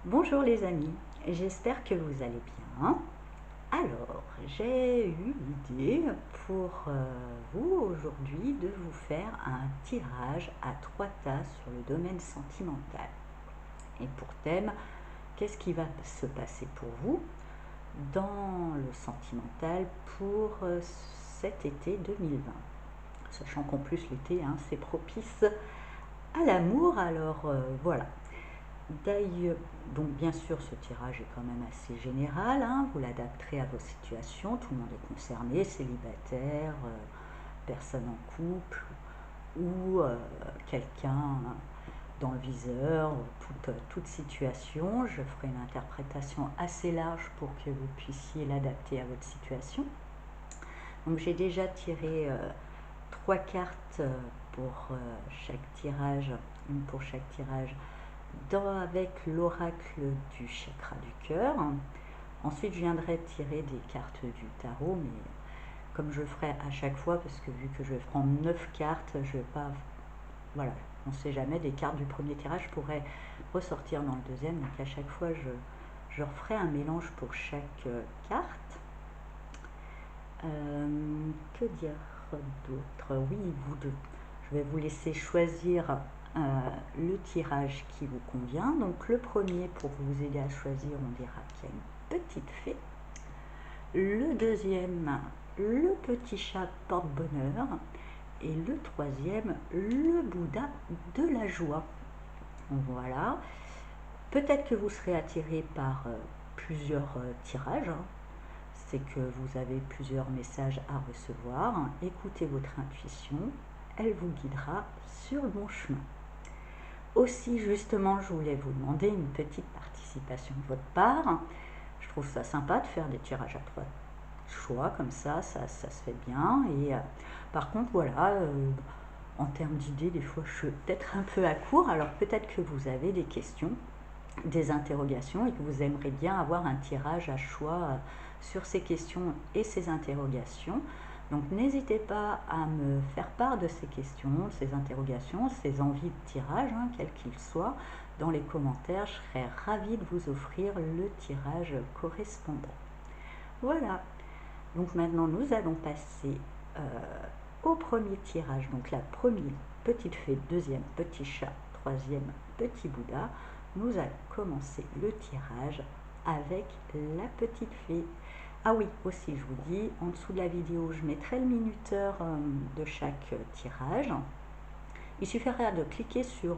Bonjour les amis, j'espère que vous allez bien. Alors, j'ai eu l'idée pour vous aujourd'hui de vous faire un tirage à 3 tasses sur le domaine sentimental. Et pour thème, qu'est-ce qui va se passer pour vous dans le sentimental pour cet été 2020. Sachant qu'en plus l'été, c'est propice à l'amour, alors voilà. D'ailleurs, donc bien sûr, ce tirage est quand même assez général, vous l'adapterez à vos situations, tout le monde est concerné, célibataire, personne en couple ou quelqu'un dans le viseur, toute situation. Je ferai une interprétation assez large pour que vous puissiez l'adapter à votre situation. Donc j'ai déjà tiré 3 cartes pour chaque tirage, une pour chaque tirage avec l'oracle du chakra du cœur. Ensuite, je viendrai tirer des cartes du tarot, mais comme je le ferai à chaque fois, parce que vu que je vais prendre 9 cartes, je vais pas. Voilà, on ne sait jamais, des cartes du premier tirage pourraient ressortir dans le deuxième, donc à chaque fois, je referai un mélange pour chaque carte. Que dire d'autre? Oui, je vais vous laisser choisir le tirage qui vous convient. Donc le premier, pour vous aider à choisir, on dira qu'il y a une petite fée. Le deuxième, le petit chat porte-bonheur. Et le troisième, le Bouddha de la joie. Voilà. Peut-être que vous serez attiré par plusieurs tirages. C'est que vous avez plusieurs messages à recevoir. Écoutez votre intuition, elle vous guidera sur le bon chemin. Aussi, justement, je voulais vous demander une petite participation de votre part. Je trouve ça sympa de faire des tirages à 3 choix, comme ça se fait bien. Et par contre, voilà, en termes d'idées, des fois, je suis peut-être un peu à court. Alors peut-être que vous avez des questions, des interrogations et que vous aimeriez bien avoir un tirage à choix sur ces questions et ces interrogations. Donc n'hésitez pas à me faire part de ces questions, ces interrogations, ces envies de tirage, quels qu'ils soient, dans les commentaires. Je serais ravie de vous offrir le tirage correspondant. Voilà, donc maintenant nous allons passer au premier tirage. Donc la première, petite fée, deuxième, petit chat, troisième, petit Bouddha. Nous allons commencer le tirage avec la petite fée. Ah oui, aussi, je vous dis, en dessous de la vidéo, je mettrai le minuteur de chaque tirage. Il suffira de cliquer sur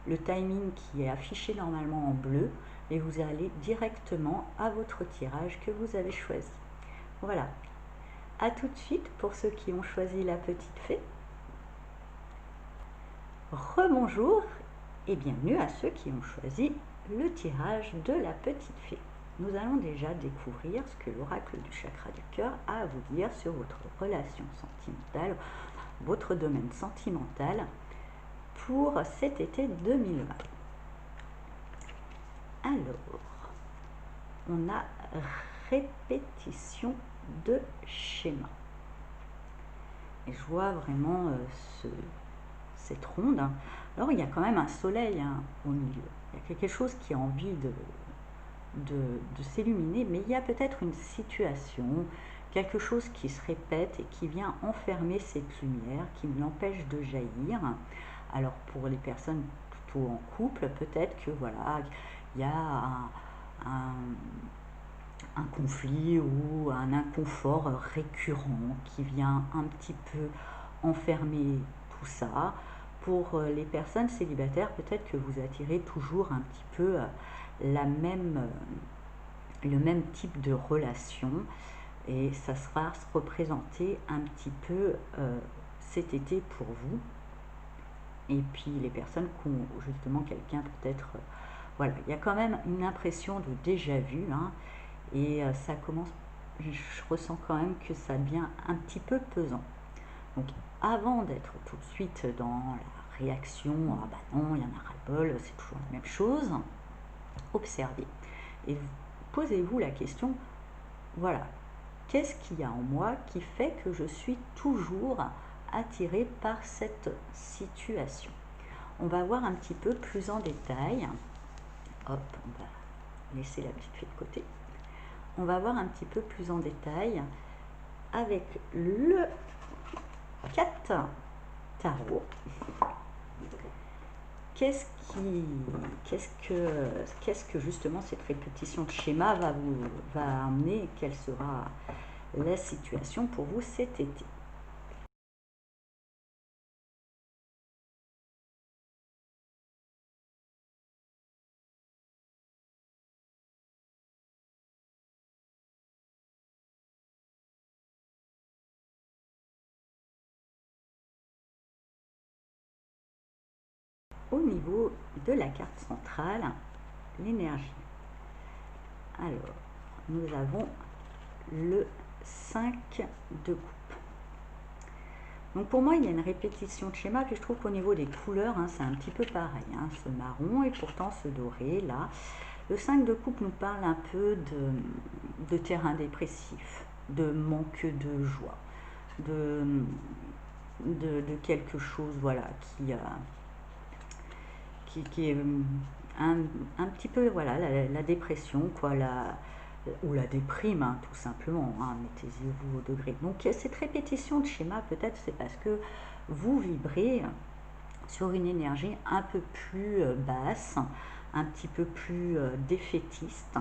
le timing qui est affiché normalement en bleu et vous allez directement à votre tirage que vous avez choisi. Voilà. A tout de suite pour ceux qui ont choisi la petite fée. Rebonjour et bienvenue à ceux qui ont choisi le tirage de la petite fée. Nous allons déjà découvrir ce que l'oracle du chakra du cœur a à vous dire sur votre relation sentimentale, votre domaine sentimental pour cet été 2020. Alors, on a répétition de schéma. Et je vois vraiment cette ronde. Alors il y a quand même un soleil au milieu. Il y a quelque chose qui a envie de s'illuminer, mais il y a peut-être une situation, quelque chose qui se répète et qui vient enfermer cette lumière, qui l'empêche de jaillir. Alors pour les personnes plutôt en couple, peut-être que voilà, il y a un conflit ou un inconfort récurrent qui vient un petit peu enfermer tout ça. Pour les personnes célibataires, peut-être que vous attirez toujours un petit peu le même type de relation et ça sera se représenter un petit peu cet été pour vous. Et puis les personnes qui ont justement quelqu'un peut-être... voilà, il y a quand même une impression de déjà vu, et ça commence, je ressens quand même que ça devient un petit peu pesant. Donc avant d'être tout de suite dans la réaction, ah bah non, il y en a ras-le-bol, c'est toujours la même chose, observez. Et posez-vous la question, voilà, qu'est-ce qu'il y a en moi qui fait que je suis toujours attirée par cette situation? On va voir un petit peu plus en détail hop, on va laisser la petite fée de côté. On va voir un petit peu plus en détail avec le 4 tarot. Qu'est-ce que justement cette répétition de schéma va amener? Quelle sera la situation pour vous cet été? Au niveau de la carte centrale, l'énergie. Alors, nous avons le 5 de coupe. Donc pour moi, il y a une répétition de schéma, puis je trouve qu'au niveau des couleurs, c'est un petit peu pareil. Ce marron et pourtant ce doré, là. Le 5 de coupe nous parle un peu de terrain dépressif, de manque de joie, de quelque chose, voilà, qui est un petit peu, voilà, la dépression, quoi, ou la déprime, tout simplement, mettez-y-vous au degré. Donc cette répétition de schéma, peut-être c'est parce que vous vibrez sur une énergie un peu plus basse, un petit peu plus défaitiste.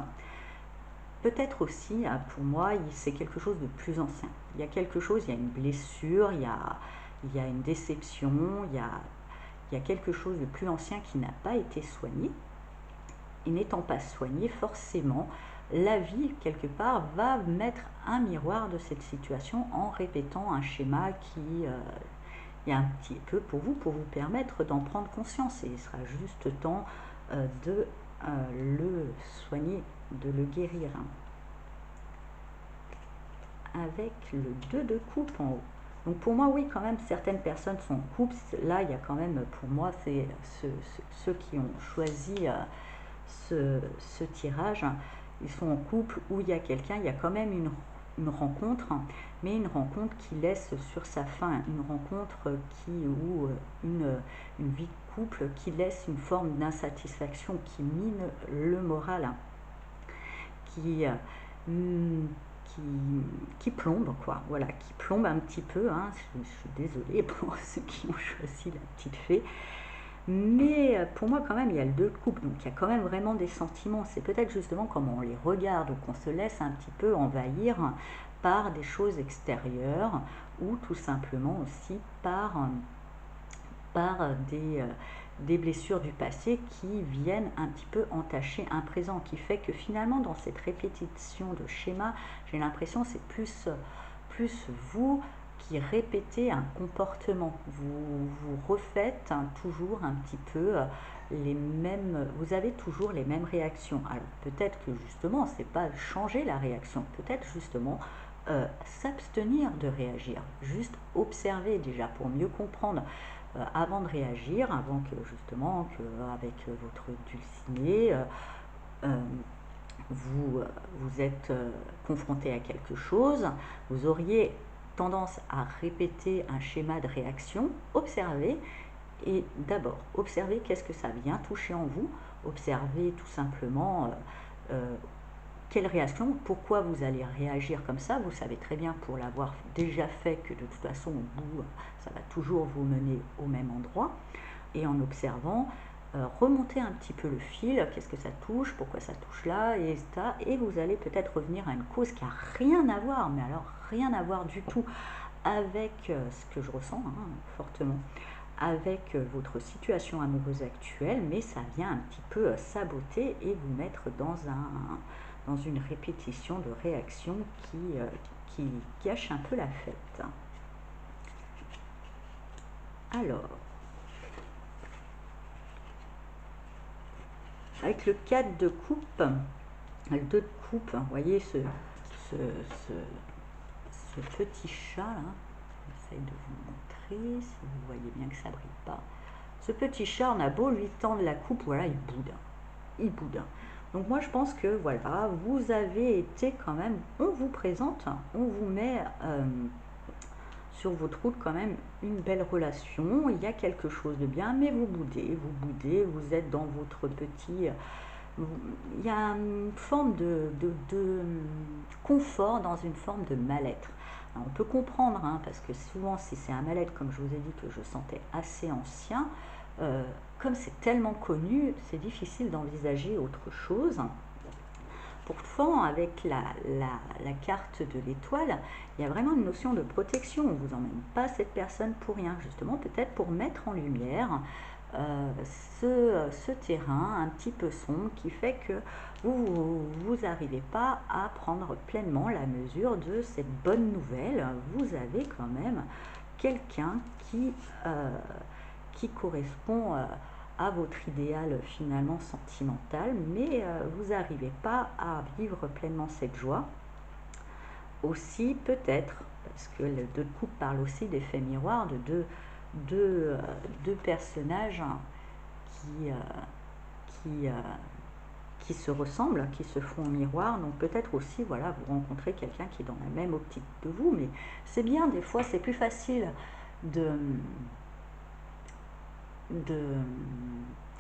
Peut-être aussi, pour moi, c'est quelque chose de plus ancien. Il y a quelque chose, il y a une blessure, il y a une déception, il y a quelque chose de plus ancien qui n'a pas été soigné. Et n'étant pas soigné, forcément, la vie, quelque part, va mettre un miroir de cette situation en répétant un schéma qui est un petit peu pour vous permettre d'en prendre conscience. Et il sera juste temps de le soigner, de le guérir. Avec le 2 de coupe en haut. Donc pour moi, oui, quand même, certaines personnes sont en couple. Là, il y a quand même, pour moi, c'est ceux qui ont choisi ce tirage. Ils sont en couple où il y a quelqu'un, il y a quand même une rencontre, mais une rencontre qui laisse sur sa fin, une rencontre ou une vie de couple qui laisse une forme d'insatisfaction, qui mine le moral, qui plombe, quoi, voilà, qui plombe un petit peu, je suis désolée pour ceux qui ont choisi la petite fée, mais pour moi quand même il y a le 2 de coupe, donc il y a quand même vraiment des sentiments, c'est peut-être justement comment on les regarde ou qu'on se laisse un petit peu envahir par des choses extérieures ou tout simplement aussi par des blessures du passé qui viennent un petit peu entacher un présent, qui fait que finalement dans cette répétition de schéma, j'ai l'impression c'est plus vous qui répétez un comportement, vous refaites toujours un petit peu les mêmes, vous avez toujours les mêmes réactions. Alors peut-être que justement c'est pas changer la réaction, peut-être justement s'abstenir de réagir, juste observer déjà pour mieux comprendre avant de réagir, avant que justement avec votre dulciné vous êtes confronté à quelque chose, vous auriez tendance à répéter un schéma de réaction, observez et d'abord observez qu'est-ce que ça vient toucher en vous, observez tout simplement quelle réaction, pourquoi vous allez réagir comme ça. Vous savez très bien pour l'avoir déjà fait que de toute façon au bout ça va toujours vous mener au même endroit, et en observant remonter un petit peu le fil, qu'est-ce que ça touche, pourquoi ça touche là, et vous allez peut-être revenir à une cause qui n'a rien à voir, mais alors rien à voir du tout avec ce que je ressens fortement, avec votre situation amoureuse actuelle, mais ça vient un petit peu saboter et vous mettre dans une répétition de réactions qui gâche un peu la fête. Alors, avec le 4 de coupe, le 2 de coupe, vous voyez ce petit chat là, j'essaye de vous montrer si vous voyez bien que ça brille pas. Ce petit chat, on a beau lui tendre la coupe, voilà, il boude. Donc moi je pense que voilà, vous avez été quand même, on vous présente, on vous met sur votre route quand même une belle relation, il y a quelque chose de bien, mais vous boudez, vous êtes dans votre petit il y a une forme de confort dans une forme de mal-être. Alors, on peut comprendre, hein, parce que souvent, si c'est un mal-être, comme je vous ai dit, que je sentais assez ancien, comme c'est tellement connu, c'est difficile d'envisager autre chose. Pourtant, avec la carte de l'étoile, il y a vraiment une notion de protection. On ne vous emmène pas cette personne pour rien, justement, peut-être pour mettre en lumière euh, ce terrain un petit peu sombre qui fait que vous n'arrivez pas à prendre pleinement la mesure de cette bonne nouvelle. Vous avez quand même quelqu'un qui correspond à votre idéal finalement sentimental, mais vous n'arrivez pas à vivre pleinement cette joie. Aussi peut-être, parce que le deux couple parle aussi d'effet miroir, de deux personnages qui, qui, qui se ressemblent, qui se font miroir. Donc peut-être aussi, voilà, vous rencontrez quelqu'un qui est dans la même optique que vous, mais c'est bien, des fois c'est plus facile de, de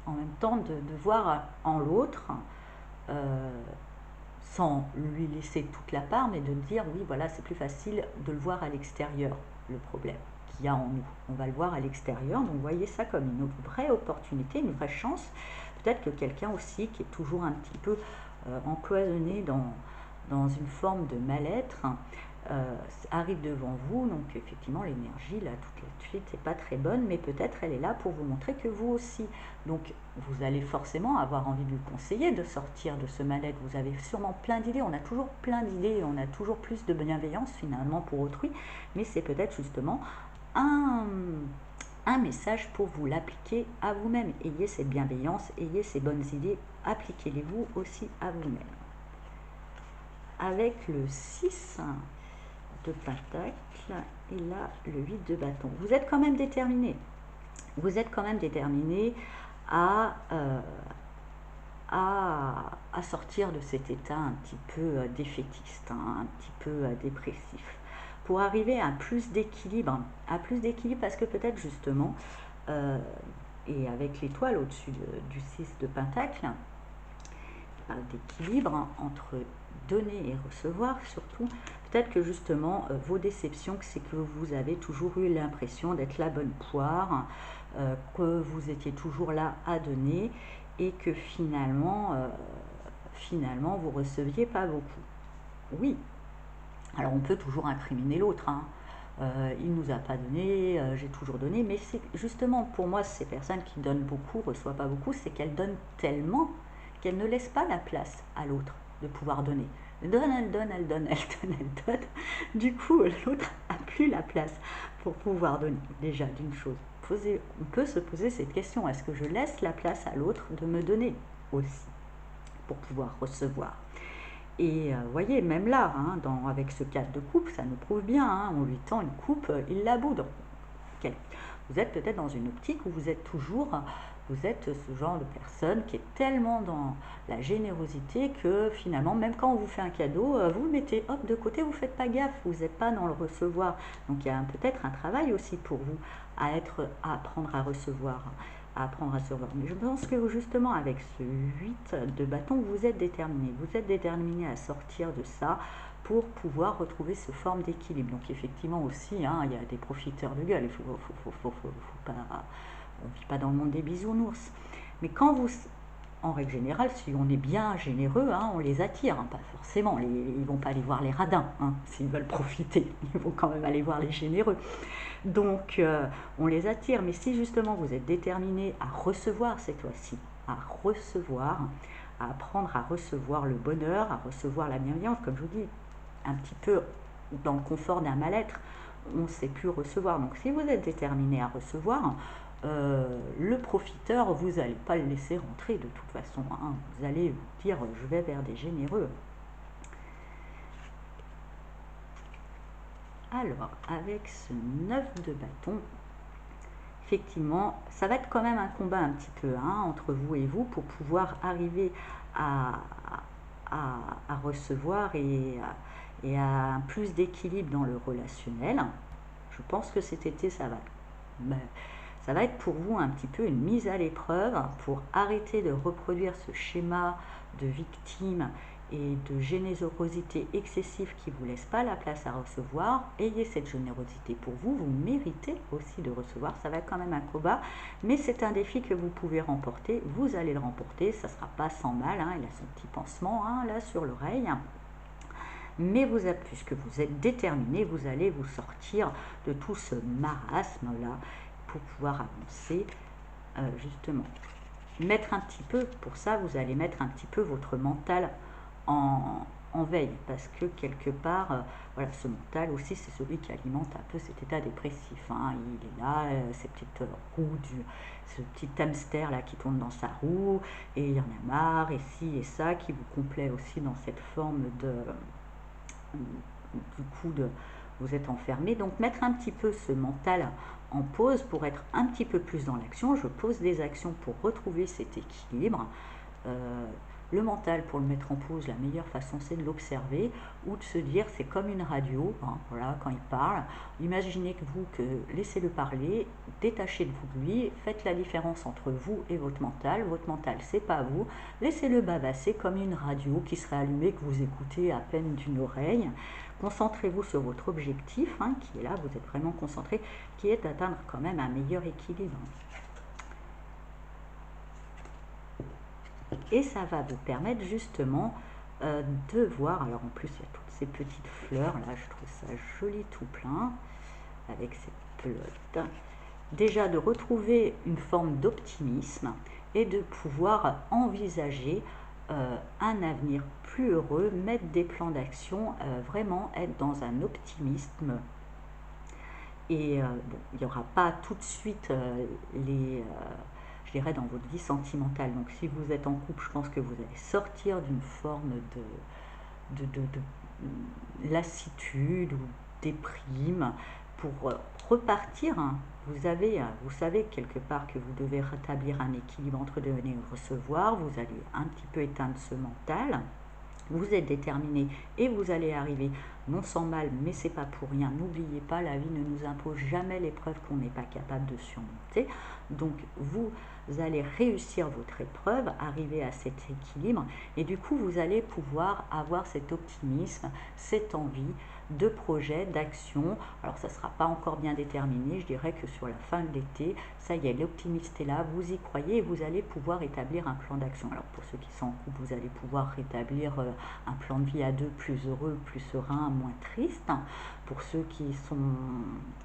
en même temps de voir en l'autre euh, sans lui laisser toute la part, mais de dire oui, voilà, c'est plus facile de le voir à l'extérieur, le problème qu'il y a en nous. On va le voir à l'extérieur, donc voyez ça comme une vraie opportunité, une vraie chance. Peut-être que quelqu'un aussi qui est toujours un petit peu empoisonné dans une forme de mal-être arrive devant vous, donc effectivement l'énergie là tout de suite c'est pas très bonne, mais peut-être elle est là pour vous montrer que vous aussi, donc vous allez forcément avoir envie de lui conseiller de sortir de ce mal-être. Vous avez sûrement plein d'idées, on a toujours plein d'idées, on a toujours plus de bienveillance finalement pour autrui, mais c'est peut-être justement un, un message pour vous l'appliquer à vous-même. Ayez cette bienveillance, ayez ces bonnes idées, appliquez-les-vous aussi à vous-même. Avec le 6 de pentacle et là le 8 de bâton. Vous êtes quand même déterminé. Vous êtes quand même déterminé à, à sortir de cet état un petit peu défaitiste, hein, un petit peu dépressif. Pour arriver à plus d'équilibre parce que peut-être justement, euh, et avec l'étoile au-dessus du 6 de pentacle, d'équilibre entre donner et recevoir surtout. Peut-être que justement vos déceptions, c'est que vous avez toujours eu l'impression d'être la bonne poire, que vous étiez toujours là à donner et que finalement vous receviez pas beaucoup. Oui, alors on peut toujours incriminer l'autre, hein. Il nous a pas donné, j'ai toujours donné, mais c'est justement pour moi ces personnes qui donnent beaucoup, reçoivent pas beaucoup, c'est qu'elles donnent tellement qu'elles ne laissent pas la place à l'autre de pouvoir donner. Elle donne, elle donne, elle donne, elle donne, elle donne. Du coup, l'autre a plus la place pour pouvoir donner. Déjà, d'une chose, on peut se poser cette question, est-ce que je laisse la place à l'autre de me donner aussi pour pouvoir recevoir? Et voyez, même là, hein, avec ce cadre de coupe, ça nous prouve bien, hein, on lui tend une coupe, il la boude. Vous êtes peut-être dans une optique où vous êtes ce genre de personne qui est tellement dans la générosité que finalement, même quand on vous fait un cadeau, vous le mettez hop de côté, vous ne faites pas gaffe, vous n'êtes pas dans le recevoir. Donc il y a peut-être un travail aussi pour vous à apprendre à recevoir. Mais je pense que justement avec ce 8 de bâton, vous êtes déterminé. Vous êtes déterminé à sortir de ça pour pouvoir retrouver ce forme d'équilibre. Donc effectivement aussi, hein, il y a des profiteurs de gueule. Pas, on ne vit pas dans le monde des bisounours. Mais en règle générale, si on est bien généreux, hein, on les attire, hein, pas forcément. Ils ne vont pas aller voir les radins, hein, s'ils veulent profiter. Ils vont quand même aller voir les généreux. Donc, on les attire. Mais si justement vous êtes déterminé à recevoir cette fois-ci, à recevoir, à apprendre à recevoir le bonheur, à recevoir la bienveillance, comme je vous dis, un petit peu dans le confort d'un mal-être, on ne sait plus recevoir. Donc, si vous êtes déterminé à recevoir, le profiteur, vous n'allez pas le laisser rentrer de toute façon, hein. Vous allez vous dire, je vais vers des généreux. Alors, avec ce 9 de bâton, effectivement, ça va être quand même un combat un petit peu, hein, entre vous et vous pour pouvoir arriver à, à recevoir et à un plus d'équilibre dans le relationnel. Je pense que cet été, ça ça va être pour vous un petit peu une mise à l'épreuve pour arrêter de reproduire ce schéma de victime et de générosité excessive qui ne vous laisse pas la place à recevoir. Ayez cette générosité pour vous, vous méritez aussi de recevoir, ça va être quand même un combat, mais c'est un défi que vous pouvez remporter, vous allez le remporter, ça ne sera pas sans mal, hein, il a son petit pansement hein, là sur l'oreille. Mais vous, puisque vous êtes déterminé, vous allez vous sortir de tout ce marasme-là pour pouvoir avancer justement. Mettre un petit peu, pour ça, vous allez mettre un petit peu votre mental en veille, parce que quelque part, voilà, ce mental aussi, c'est celui qui alimente un peu cet état dépressif. Hein. Il est là, ces petites roues, ce petit hamster là qui tourne dans sa roue, et il y en a marre, et ci et ça, qui vous complaît aussi dans cette forme du coup vous êtes enfermé. Donc mettre un petit peu ce mental en pause pour être un petit peu plus dans l'action. Je pose des actions pour retrouver cet équilibre. Le mental, pour le mettre en pause, la meilleure façon c'est de l'observer ou de se dire c'est comme une radio, hein, voilà, quand il parle, imaginez que laissez-le parler, détachez de vous de lui, faites la différence entre vous et votre mental c'est pas vous, laissez-le bavasser comme une radio qui serait allumée, que vous écoutez à peine d'une oreille. Concentrez-vous sur votre objectif, hein, qui est là, vous êtes vraiment concentré, qui est d'atteindre quand même un meilleur équilibre. Et ça va vous permettre justement de voir, alors en plus il y a toutes ces petites fleurs là, je trouve ça joli tout plein, avec cette pelote, déjà de retrouver une forme d'optimisme et de pouvoir envisager un avenir plus heureux, mettre des plans d'action, vraiment être dans un optimisme. Et bon, il n'y aura pas tout de suite je dirais, dans votre vie sentimentale. Donc si vous êtes en couple, je pense que vous allez sortir d'une forme de lassitude ou déprime pour repartir. Hein. Vous savez quelque part que vous devez rétablir un équilibre entre donner et recevoir. Vous allez un petit peu éteindre ce mental. Vous êtes déterminé et vous allez arriver, non sans mal, mais c'est pas pour rien. N'oubliez pas, la vie ne nous impose jamais l'épreuve qu'on n'est pas capable de surmonter. Donc vous allez réussir votre épreuve, arriver à cet équilibre, et du coup vous allez pouvoir avoir cet optimisme, cette envie de projet, d'action. Alors ça ne sera pas encore bien déterminé, je dirais que sur la fin de l'été, ça y est, l'optimiste est là, vous y croyez et vous allez pouvoir établir un plan d'action. Alors pour ceux qui sont en couple, vous allez pouvoir rétablir un plan de vie à deux plus heureux, plus serein, moins triste. Pour ceux qui sont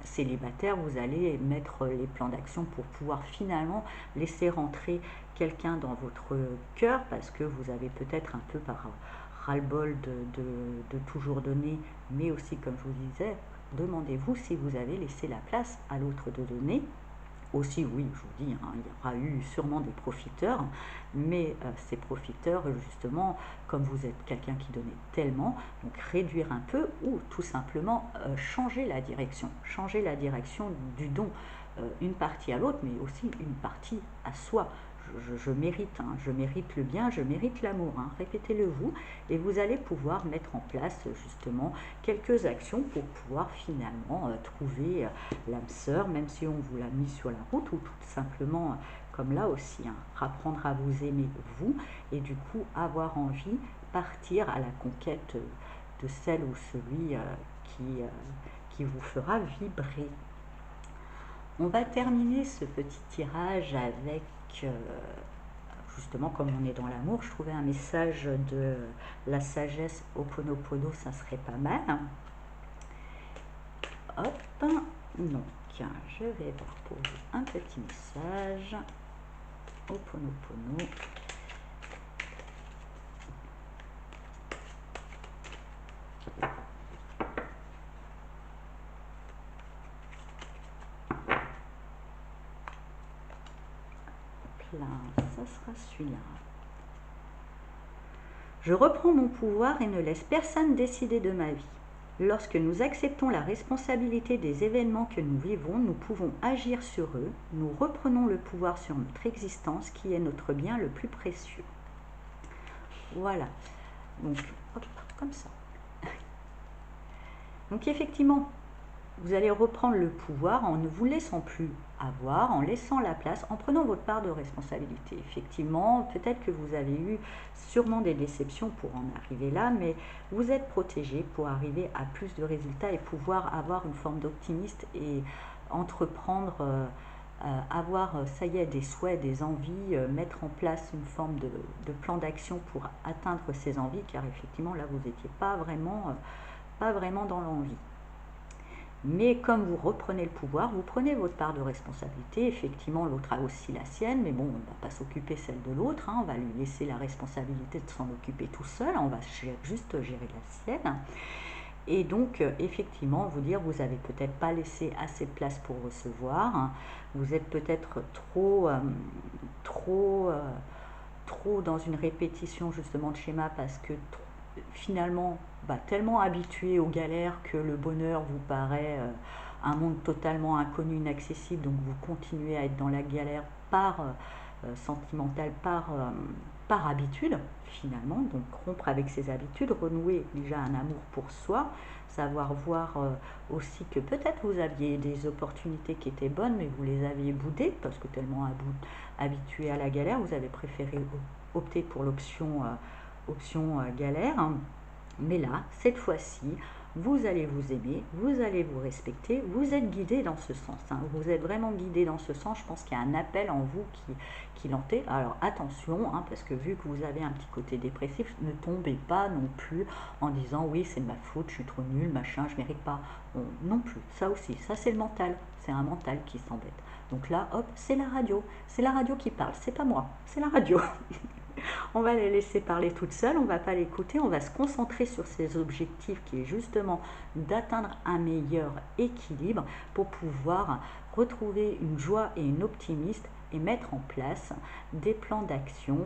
célibataires, vous allez mettre les plans d'action pour pouvoir finalement laisser rentrer quelqu'un dans votre cœur, parce que vous avez peut-être un peu par ras-le-bol de toujours donner, mais aussi, comme je vous disais, demandez-vous si vous avez laissé la place à l'autre de donner. Aussi, oui, je vous dis, hein, il y aura eu sûrement des profiteurs, mais ces profiteurs, justement, comme vous êtes quelqu'un qui donnait tellement, donc réduire un peu ou tout simplement changer la direction du don, une partie à l'autre, mais aussi une partie à soi. Je mérite, hein, je mérite le bien, je mérite l'amour, hein, répétez-le vous, et vous allez pouvoir mettre en place justement quelques actions pour pouvoir finalement trouver l'âme sœur, même si on vous l'a mis sur la route, ou tout simplement, comme là aussi, hein, apprendre à vous aimer vous, et du coup avoir envie, partir à la conquête de celle ou celui qui vous fera vibrer. On va terminer ce petit tirage avec, justement, comme on est dans l'amour, je trouvais un message de la sagesse Ho'oponopono, ça serait pas mal. Hop, donc je vais voir pour vous un petit message. Ho'oponopono. Là, ça sera celui-là. Je reprends mon pouvoir et ne laisse personne décider de ma vie. Lorsque nous acceptons la responsabilité des événements que nous vivons, nous pouvons agir sur eux, nous reprenons le pouvoir sur notre existence qui est notre bien le plus précieux. Voilà, donc hop, comme ça. Donc effectivement, vous allez reprendre le pouvoir en ne vous laissant plus avoir, en laissant la place, en prenant votre part de responsabilité. Effectivement, peut-être que vous avez eu sûrement des déceptions pour en arriver là, mais vous êtes protégé pour arriver à plus de résultats et pouvoir avoir une forme d'optimiste et entreprendre, avoir, ça y est, des souhaits, des envies, mettre en place une forme de plan d'action pour atteindre ces envies, car effectivement, là, vous n'étiez pas vraiment dans l'envie. Mais comme vous reprenez le pouvoir, vous prenez votre part de responsabilité. Effectivement, l'autre a aussi la sienne, mais bon, on ne va pas s'occuper celle de l'autre. On va lui laisser la responsabilité de s'en occuper tout seul. On va juste gérer la sienne. Et donc, effectivement, vous dire, vous n'avez peut-être pas laissé assez de place pour recevoir. Vous êtes peut-être trop dans une répétition justement de schéma parce que finalement tellement habitué aux galères que le bonheur vous paraît un monde totalement inconnu, inaccessible, donc vous continuez à être dans la galère par sentimentale, par habitude finalement, donc rompre avec ses habitudes, renouer déjà un amour pour soi, savoir voir aussi que peut-être vous aviez des opportunités qui étaient bonnes mais vous les aviez boudées parce que tellement habitué à la galère, vous avez préféré opter pour l'option galère. Mais là, cette fois-ci, vous allez vous aimer, vous allez vous respecter, vous êtes guidé dans ce sens. Vous êtes vraiment guidé dans ce sens. Je pense qu'il y a un appel en vous qui l'entête. Alors attention, parce que vu que vous avez un petit côté dépressif, ne tombez pas non plus en disant oui, c'est de ma faute, je suis trop nulle, machin, je mérite pas. Bon, non plus, ça aussi, ça c'est le mental. C'est un mental qui s'embête. Donc là, hop, c'est la radio. C'est la radio qui parle, c'est pas moi, c'est la radio. On va les laisser parler toutes seules, on ne va pas l'écouter, on va se concentrer sur ses objectifs qui est justement d'atteindre un meilleur équilibre pour pouvoir retrouver une joie et une optimisme et mettre en place des plans d'action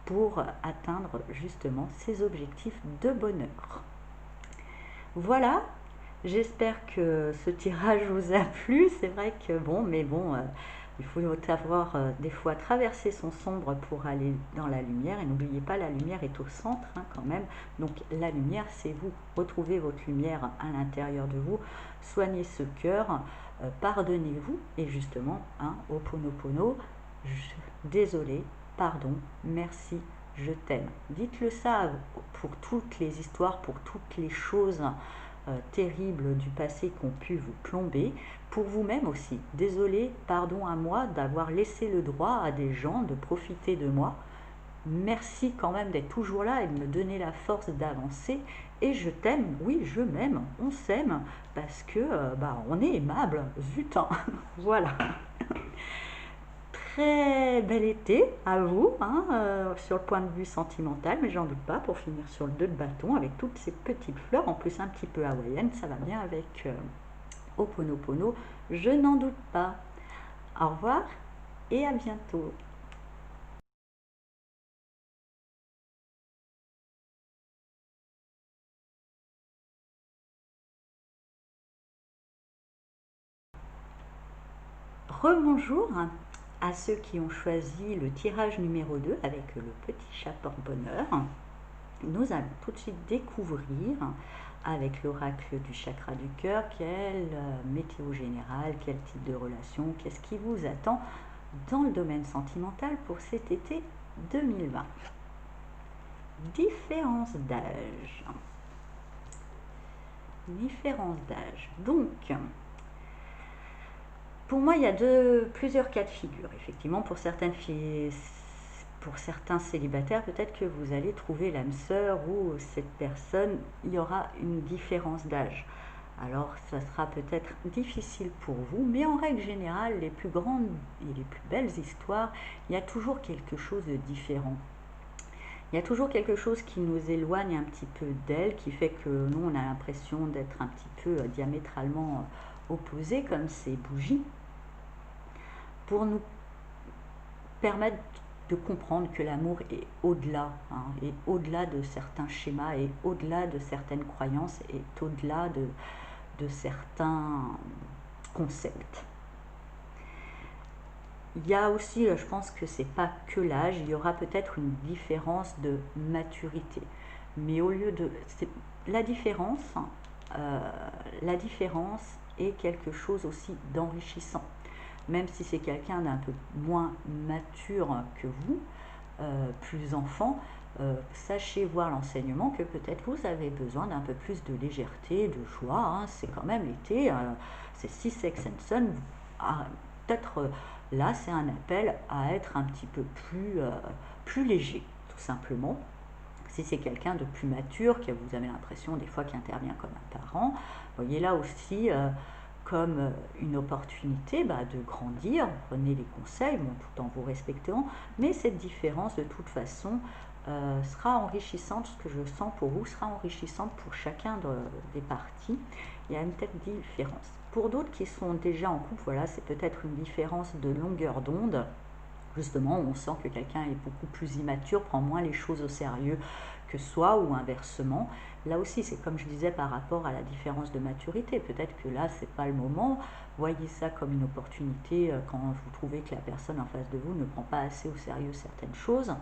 pour atteindre justement ces objectifs de bonheur. Voilà, j'espère que ce tirage vous a plu. C'est vrai que il faut savoir des fois traverser son sombre pour aller dans la lumière. Et n'oubliez pas, la lumière est au centre quand même. Donc la lumière, c'est vous. Retrouvez votre lumière à l'intérieur de vous. Soignez ce cœur. Pardonnez-vous. Et justement, Ho'oponopono, désolé, pardon, merci, je t'aime. Dites-le ça pour toutes les histoires, pour toutes les choses terribles du passé qui ont pu vous plomber, pour vous-même aussi. Désolé, pardon à moi d'avoir laissé le droit à des gens de profiter de moi. Merci quand même d'être toujours là et de me donner la force d'avancer. Et je t'aime, oui, je m'aime, on s'aime, parce que on est aimable, zut, voilà. Très bel été à vous, sur le point de vue sentimental, mais j'en doute pas, pour finir sur le 2 de bâton, avec toutes ces petites fleurs, en plus un petit peu hawaïenne, ça va bien avec Ho'oponopono, je n'en doute pas. Au revoir et à bientôt. Rebonjour à ceux qui ont choisi le tirage numéro 2 avec le petit chat porte-bonheur. Nous allons tout de suite découvrir avec l'oracle du chakra du cœur quelle météo générale, quel type de relation, qu'est-ce qui vous attend dans le domaine sentimental pour cet été 2020. Différence d'âge. Différence d'âge. Donc, pour moi, il y a plusieurs cas de figure. Effectivement, pour certaines filles, pour certains célibataires, peut-être que vous allez trouver l'âme sœur ou cette personne, il y aura une différence d'âge. Alors, ça sera peut-être difficile pour vous, mais en règle générale, les plus grandes et les plus belles histoires, il y a toujours quelque chose de différent. Il y a toujours quelque chose qui nous éloigne un petit peu d'elle, qui fait que nous, on a l'impression d'être un petit peu diamétralement opposés, comme ces bougies, pour nous permettre de comprendre que l'amour est au-delà, est au-delà de certains schémas, est au-delà de certaines croyances, est au-delà de certains concepts. Il y a aussi, je pense que c'est pas que l'âge, il y aura peut-être une différence de maturité. Mais au lieu de... La différence, la différence est quelque chose aussi d'enrichissant. Même si c'est quelqu'un d'un peu moins mature que vous, plus enfant, sachez voir l'enseignement que peut-être vous avez besoin d'un peu plus de légèreté, de joie. Hein. C'est quand même l'été, c'est Six Sex and Son. Peut-être là, c'est un appel à être un petit peu plus léger, tout simplement. Si c'est quelqu'un de plus mature, que vous avez l'impression des fois qu'il intervient comme un parent, voyez là aussi comme une opportunité de grandir, prenez les conseils, bon, tout en vous respectant, mais cette différence de toute façon sera enrichissante, ce que je sens pour vous sera enrichissante pour chacun des parties. Il y a une telle différence. Pour d'autres qui sont déjà en couple, voilà, c'est peut-être une différence de longueur d'onde. Justement, on sent que quelqu'un est beaucoup plus immature, prend moins les choses au sérieux que soi ou inversement. Là aussi, c'est comme je disais par rapport à la différence de maturité. Peut-être que là, c'est pas le moment. Voyez ça comme une opportunité quand vous trouvez que la personne en face de vous ne prend pas assez au sérieux certaines choses,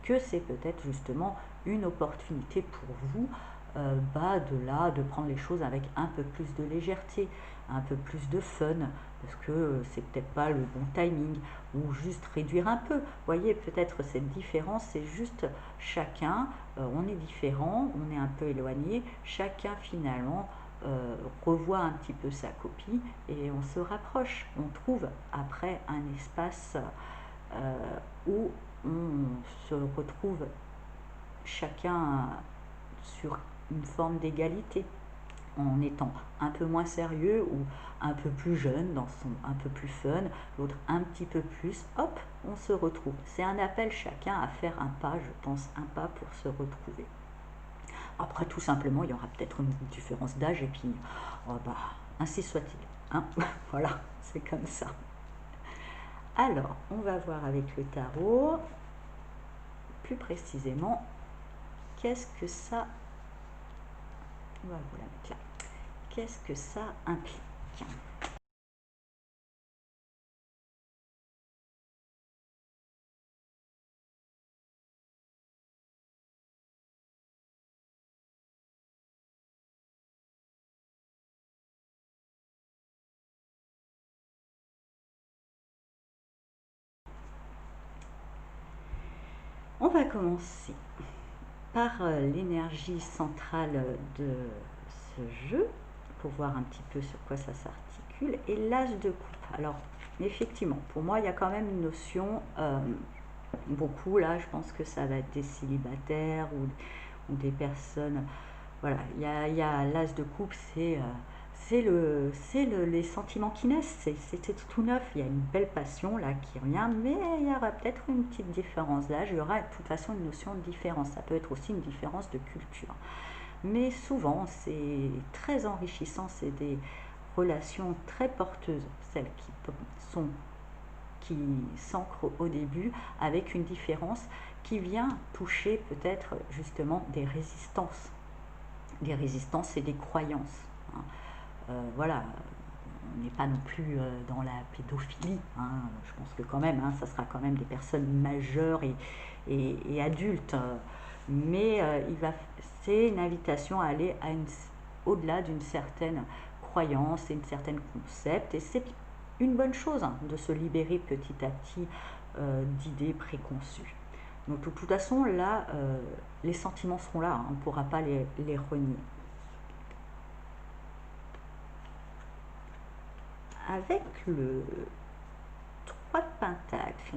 que c'est peut-être justement une opportunité pour vous de prendre les choses avec un peu plus de légèreté, un peu plus de fun, parce que c'est peut-être pas le bon timing, ou juste réduire un peu. Vous voyez, peut-être cette différence, c'est juste chacun, on est différent, on est un peu éloigné, chacun finalement revoit un petit peu sa copie et on se rapproche. On trouve après un espace où on se retrouve chacun sur une forme d'égalité, en étant un peu moins sérieux ou un peu plus jeune, dans son un peu plus fun, l'autre un petit peu plus, hop, on se retrouve. C'est un appel chacun à faire un pas, je pense, un pas pour se retrouver. Après, tout simplement, il y aura peut-être une différence d'âge et puis, ainsi soit-il. Hein. Voilà, c'est comme ça. Alors, on va voir avec le tarot, plus précisément, qu'est-ce que ça... On va vous la mettre là. Qu'est-ce que ça implique? On va commencer par l'énergie centrale de ce jeu, pour voir un petit peu sur quoi ça s'articule, et l'as de coupe. Alors, effectivement, pour moi, il y a quand même une notion, beaucoup, là, je pense que ça va être des célibataires ou des personnes, voilà, il y a l'as de coupe, les sentiments qui naissent, c'est tout neuf, il y a une belle passion là qui revient, mais il y aura peut-être une petite différence d'âge, il y aura de toute façon une notion de différence, ça peut être aussi une différence de culture. Mais souvent, c'est très enrichissant, c'est des relations très porteuses, celles qui s'ancrent au début, avec une différence qui vient toucher peut-être justement des résistances et des croyances. Hein. Voilà, on n'est pas non plus dans la pédophilie. Hein. Je pense que quand même, hein, ça sera quand même des personnes majeures et adultes. Mais c'est une invitation à aller au-delà d'une certaine croyance et une certaine concept. Et c'est une bonne chose hein, de se libérer petit à petit d'idées préconçues. Donc de toute façon, là, les sentiments seront là, hein, on ne pourra pas les renier. Avec le 3 de Pentacle,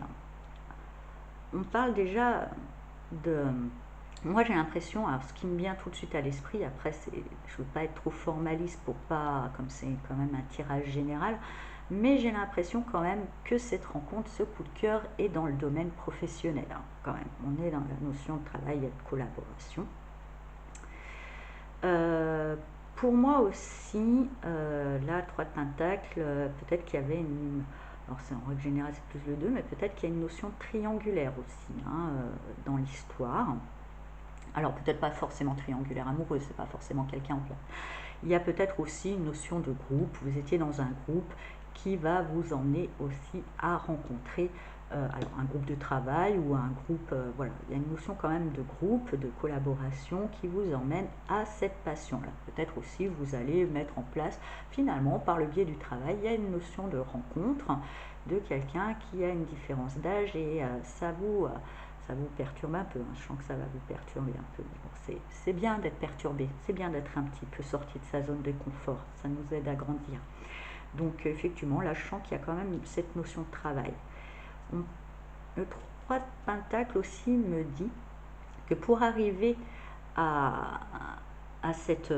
on parle déjà de... Moi j'ai l'impression, alors ce qui me vient tout de suite à l'esprit, après je ne veux pas être trop formaliste pour pas, comme c'est quand même un tirage général, mais j'ai l'impression quand même que cette rencontre, ce coup de cœur est dans le domaine professionnel, hein, quand même. On est dans la notion de travail et de collaboration. Pour moi aussi, là, 3 de Pentacle, peut-être qu'il y avait une... Alors c'est en règle générale c'est plus le 2, mais peut-être qu'il y a une notion triangulaire aussi hein, dans l'histoire. Alors peut-être pas forcément triangulaire amoureux, c'est pas forcément quelqu'un en place. Il y a peut-être aussi une notion de groupe, vous étiez dans un groupe qui va vous emmener aussi à rencontrer alors un groupe de travail ou un groupe, voilà, il y a une notion quand même de groupe, de collaboration qui vous emmène à cette passion-là. Peut-être aussi vous allez mettre en place, finalement, par le biais du travail, il y a une notion de rencontre de quelqu'un qui a une différence d'âge et ça vous perturbe un peu, hein. Je sens que ça va vous perturber un peu. Bon, c'est bien d'être perturbé, c'est bien d'être un petit peu sorti de sa zone de confort, ça nous aide à grandir. Donc effectivement, là je sens qu'il y a quand même cette notion de travail. Le 3 de Pentacle aussi me dit que pour arriver à, à cette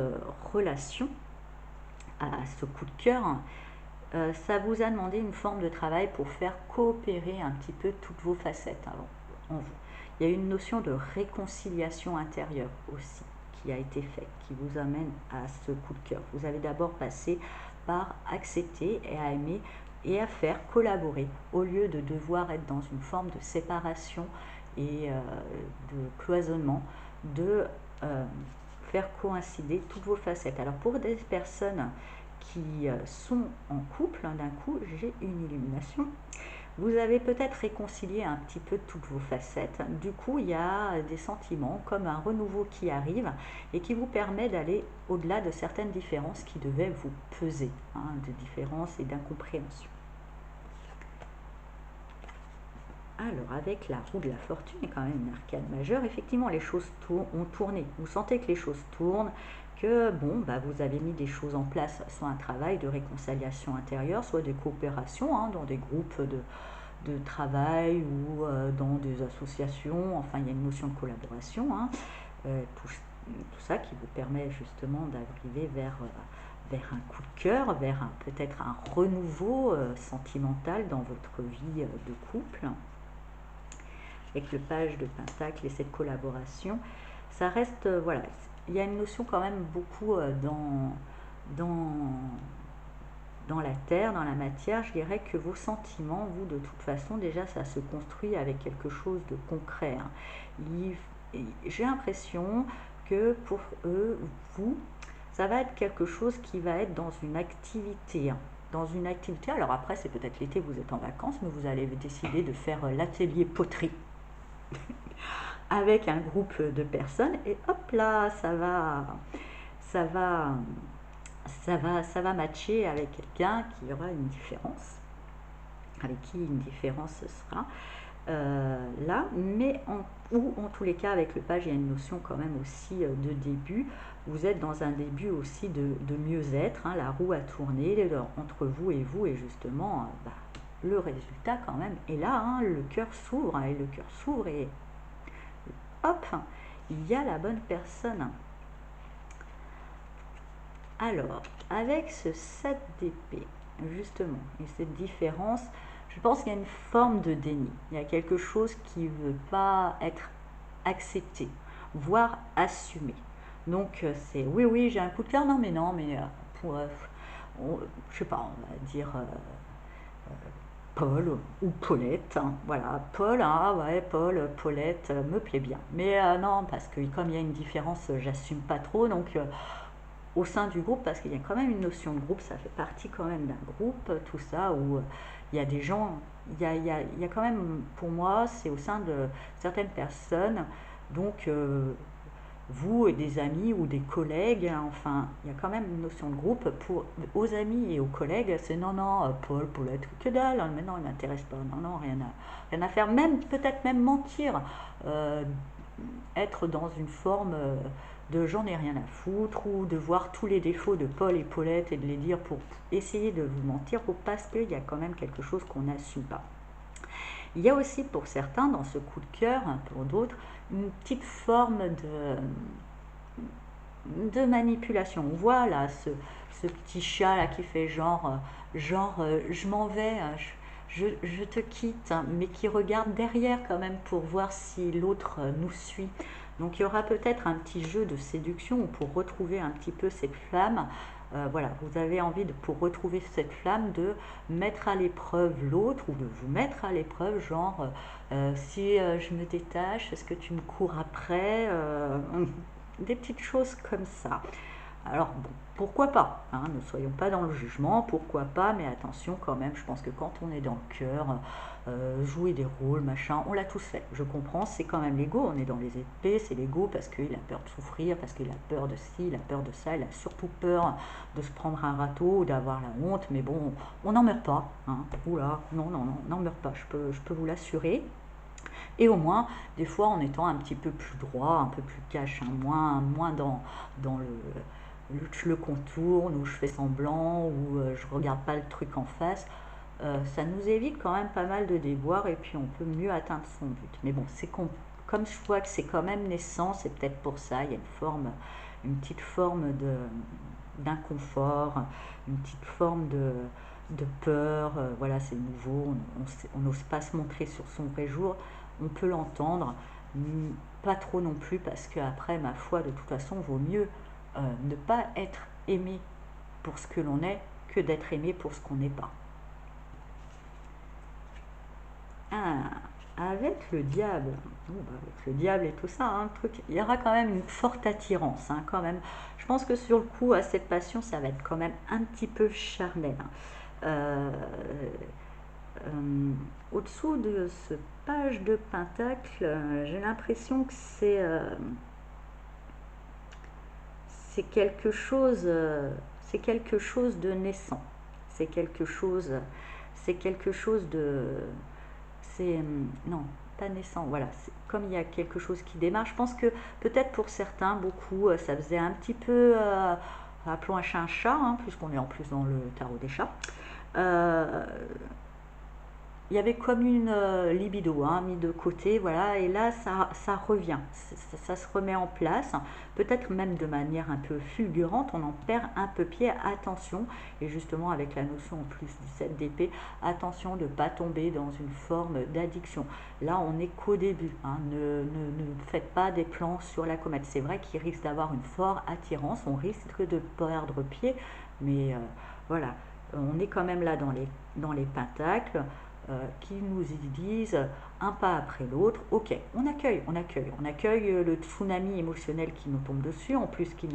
relation, à ce coup de cœur, ça vous a demandé une forme de travail pour faire coopérer un petit peu toutes vos facettes en vous. Il y a une notion de réconciliation intérieure aussi qui a été faite, qui vous amène à ce coup de cœur. Vous avez d'abord passé par accepter et à aimer et à faire collaborer au lieu de devoir être dans une forme de séparation et de cloisonnement, de faire coïncider toutes vos facettes. Alors pour des personnes qui sont en couple, d'un coup j'ai une illumination. Vous avez peut-être réconcilié un petit peu toutes vos facettes. Du coup, il y a des sentiments comme un renouveau qui arrive et qui vous permet d'aller au-delà de certaines différences qui devaient vous peser, hein, de différences et d'incompréhension. Alors, avec la roue de la fortune, et quand même une arcane majeure, effectivement, les choses ont tourné. Vous sentez que les choses tournent, que bon, bah, vous avez mis des choses en place, soit un travail de réconciliation intérieure, soit des coopérations, hein, dans des groupes de travail ou dans des associations. Enfin, il y a une notion de collaboration, hein, tout ça qui vous permet justement d'arriver vers un coup de cœur, vers peut-être un renouveau sentimental dans votre vie de couple. Avec le page de Pentacle et cette collaboration, ça reste, voilà, il y a une notion quand même beaucoup dans la terre, dans la matière. Je dirais que vos sentiments, vous, de toute façon, déjà, ça se construit avec quelque chose de concret, hein. J'ai l'impression que pour eux, vous, ça va être quelque chose qui va être dans une activité, hein. Dans une activité, alors après, c'est peut-être l'été, vous êtes en vacances, mais vous allez décider de faire l'atelier poterie avec un groupe de personnes et hop là, ça va, ça va matcher avec quelqu'un qui aura une différence, avec qui une différence sera là, mais ou en tous les cas avec le page, il y a une notion quand même aussi de début. Vous êtes dans un début aussi de mieux-être, hein, la roue a tourné entre vous, et justement, bah, le résultat quand même est là, hein, le cœur s'ouvre, hein, et le cœur s'ouvre et hop, il y a la bonne personne. Alors, avec ce 7 d'épée, justement, et cette différence, je pense qu'il y a une forme de déni. Il y a quelque chose qui ne veut pas être accepté, voire assumé. Donc, c'est oui, oui, j'ai un coup de cœur, non, mais non, mais pour, je sais pas, on va dire Paul ou Paulette, hein. Voilà, Paul, ah ouais, Paul, Paulette, me plaît bien. Mais non, parce que comme il y a une différence, j'assume pas trop, donc au sein du groupe, parce qu'il y a quand même une notion de groupe, ça fait partie quand même d'un groupe, tout ça, où il y a des gens, il y a quand même, pour moi, c'est au sein de certaines personnes, donc vous et des amis ou des collègues, hein, enfin, il y a quand même une notion de groupe. Aux amis et aux collègues, c'est non, non, Paul, Paulette, que dalle, hein, mais non, il m'intéresse pas, non, non, rien à faire, même peut-être même mentir, euh, être dans une forme de j'en ai rien à foutre, ou de voir tous les défauts de Paul et Paulette et de les dire pour essayer de vous mentir, parce qu'il y a quand même quelque chose qu'on n'assume pas. Il y a aussi pour certains, dans ce coup de cœur, hein, pour d'autres, une petite forme de manipulation. On voit là ce petit chat là qui fait je m'en vais, hein, je te quitte, hein, mais qui regarde derrière quand même pour voir si l'autre nous suit. Donc il y aura peut-être un petit jeu de séduction pour retrouver un petit peu cette flamme. Voilà, vous avez envie pour retrouver cette flamme de mettre à l'épreuve l'autre, ou de vous mettre à l'épreuve, genre si je me détache, est-ce que tu me cours après, des petites choses comme ça. Alors bon, pourquoi pas, hein, ne soyons pas dans le jugement, pourquoi pas, mais attention quand même, je pense que quand on est dans le cœur, jouer des rôles, machin, on l'a tous fait, je comprends, c'est quand même l'ego, on est dans les épées, c'est l'ego parce qu'il a peur de souffrir, parce qu'il a peur de ci, il a peur de ça, il a surtout peur de se prendre un râteau ou d'avoir la honte, mais bon, on n'en meurt pas, hein. Oula, non, non, non, on n'en meurt pas, je peux vous l'assurer. Et au moins, des fois, en étant un petit peu plus droit, un peu plus cash, hein, moins dans le contourne, où je fais semblant, où je regarde pas le truc en face, ça nous évite quand même pas mal de déboires et puis on peut mieux atteindre son but. Mais bon, comme je vois que c'est quand même naissant, c'est peut-être pour ça, il y a une petite forme d'inconfort, une petite forme de peur, voilà, c'est nouveau, on n'ose pas se montrer sur son vrai jour, on peut l'entendre, pas trop non plus, parce qu'après, ma foi, de toute façon, vaut mieux ne pas être aimé pour ce que l'on est que d'être aimé pour ce qu'on n'est pas. Ah, avec le diable, avec le diable et tout ça, hein, truc, il y aura quand même une forte attirance, hein, quand même. Je pense que sur le coup, à cette passion, ça va être quand même un petit peu charnel, hein. Euh, euh, Au-dessous de ce page de pentacle, j'ai l'impression que c'est quelque chose de naissant. C'est quelque chose, c'est quelque chose de, c'est non, pas naissant. Voilà, comme il y a quelque chose qui démarre. Je pense que peut-être pour certains, beaucoup, ça faisait un petit peu, appelons un chat, hein, puisqu'on est en plus dans le tarot des chats. Euh, il y avait comme une libido, hein, mis de côté, voilà, et là ça revient, ça se remet en place, peut-être même de manière un peu fulgurante, on en perd un peu pied, attention, et justement avec la notion en plus du 7 d'épée, attention de ne pas tomber dans une forme d'addiction. Là on n'est qu'au début, hein, ne faites pas des plans sur la comète, c'est vrai qu'il risque d'avoir une forte attirance, on risque de perdre pied, mais voilà, on est quand même là dans les pentacles, qui nous disent un pas après l'autre, ok, on accueille le tsunami émotionnel qui nous tombe dessus, en plus qui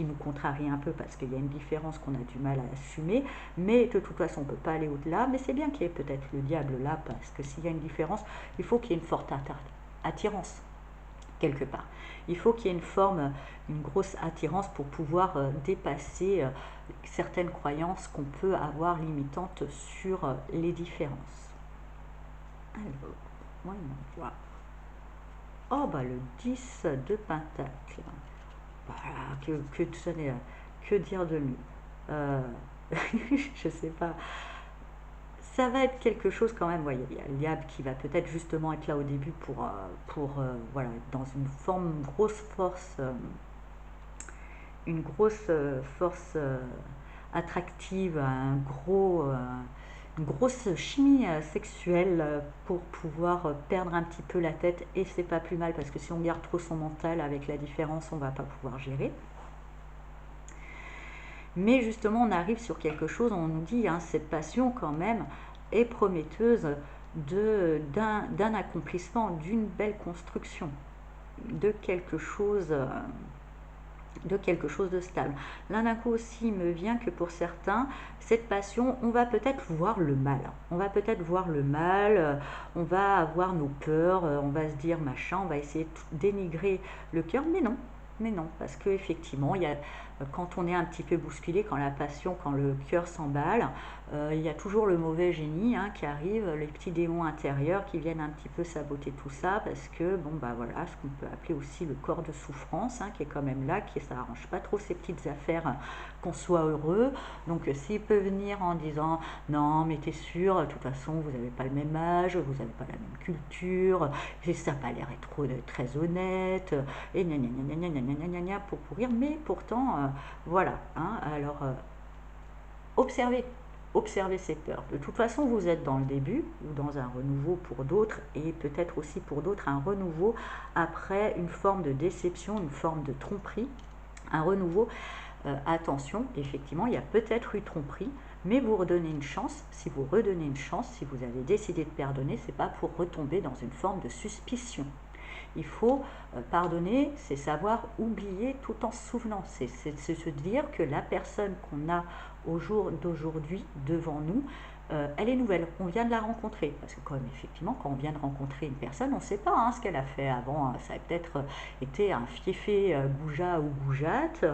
nous contrarie un peu parce qu'il y a une différence qu'on a du mal à assumer, mais de toute façon on ne peut pas aller au-delà, mais c'est bien qu'il y ait peut-être le diable là, parce que s'il y a une différence, il faut qu'il y ait une forte attirance quelque part. Il faut qu'il y ait une grosse attirance pour pouvoir dépasser certaines croyances qu'on peut avoir limitantes sur les différences. Alors, moi, il m'envoie. Oh, bah, le 10 de Pentacle. Voilà, que dire de mieux. Euh, je sais pas. Ça va être quelque chose quand même. Voyez, il y a le diable qui va peut-être justement être là au début voilà, dans une forme, une grosse force attractive, une grosse chimie sexuelle pour pouvoir perdre un petit peu la tête, et c'est pas plus mal parce que si on garde trop son mental avec la différence, on va pas pouvoir gérer. Mais justement, on arrive sur quelque chose, on nous dit, hein, cette passion quand même est prometteuse d'un accomplissement, d'une belle construction, de quelque chose de stable. Là d'un coup aussi, il me vient que pour certains, cette passion, on va peut-être voir le mal. On va peut-être voir le mal, on va avoir nos peurs, on va se dire machin, on va essayer de dénigrer le cœur, mais non, parce que effectivement, quand on est un petit peu bousculé, quand la passion, quand le cœur s'emballe, il y a toujours le mauvais génie, hein, qui arrive, les petits démons intérieurs qui viennent un petit peu saboter tout ça, parce que bon bah voilà, ce qu'on peut appeler aussi le corps de souffrance, hein, qui est quand même là, qui ça arrange pas trop ces petites affaires, qu'on soit heureux. Donc s'il peut venir en disant non mais t'es sûr, de toute façon vous n'avez pas le même âge, vous n'avez pas la même culture, et ça n'a pas l'air d'être très honnête, et gna gna gna gna gna gna gna gna pour pourrir, mais pourtant voilà, hein, alors observez, observez ces peurs. De toute façon, vous êtes dans le début ou dans un renouveau pour d'autres, et peut-être aussi pour d'autres un renouveau après une forme de déception, une forme de tromperie, un renouveau. Attention, effectivement, il y a peut-être eu tromperie, mais vous redonnez une chance. Si vous redonnez une chance, si vous avez décidé de pardonner, c'est pas pour retomber dans une forme de suspicion. Il faut pardonner, c'est savoir oublier tout en se souvenant. C'est se dire que la personne qu'on a au jour d'aujourd'hui devant nous, elle est nouvelle, on vient de la rencontrer. Parce que effectivement, quand on vient de rencontrer une personne, on ne sait pas hein, ce qu'elle a fait avant. Ça a peut-être été un fiefé goujat ou goujatte,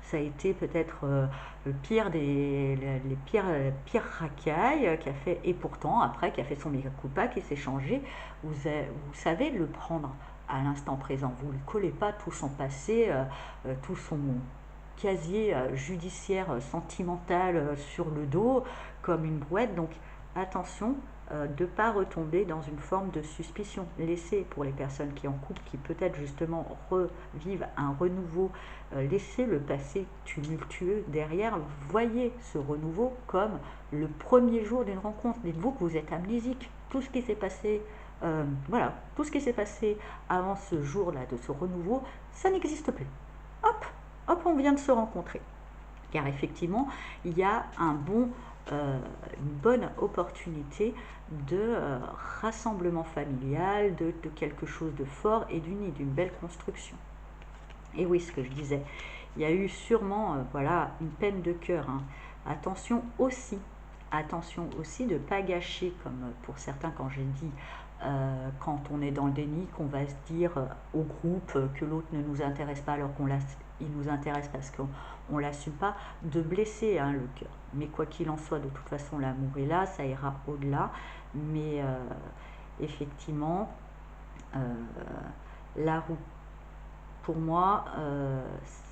ça a été peut-être le pire les pires racailles qui a fait, et pourtant après qui a fait son mea culpa, qui s'est changé. Vous savez le prendre à l'instant présent. Vous ne lui collez pas tout son passé, tout son casier judiciaire sentimental sur le dos comme une brouette. Donc attention de ne pas retomber dans une forme de suspicion. Laissez, pour les personnes qui en couple, qui peut-être justement revivent un renouveau, laissez le passé tumultueux derrière. Voyez ce renouveau comme le premier jour d'une rencontre. Dites-vous que vous êtes amnésique. Tout ce qui s'est passé, voilà, tout ce qui s'est passé avant ce jour-là, de ce renouveau, ça n'existe plus. Hop, hop, on vient de se rencontrer. Car effectivement, il y a une bonne opportunité de rassemblement familial, de quelque chose de fort et d'uni, d'une belle construction. Et oui, ce que je disais, il y a eu sûrement voilà, une peine de cœur. Hein. Attention aussi de ne pas gâcher, comme pour certains quand j'ai dit, quand on est dans le déni, qu'on va se dire au groupe que l'autre ne nous intéresse pas alors il nous intéresse parce qu'on ne l'assume pas, de blesser hein, le cœur. Mais quoi qu'il en soit, de toute façon, l'amour est là, ça ira au-delà. Mais effectivement, la route, pour moi,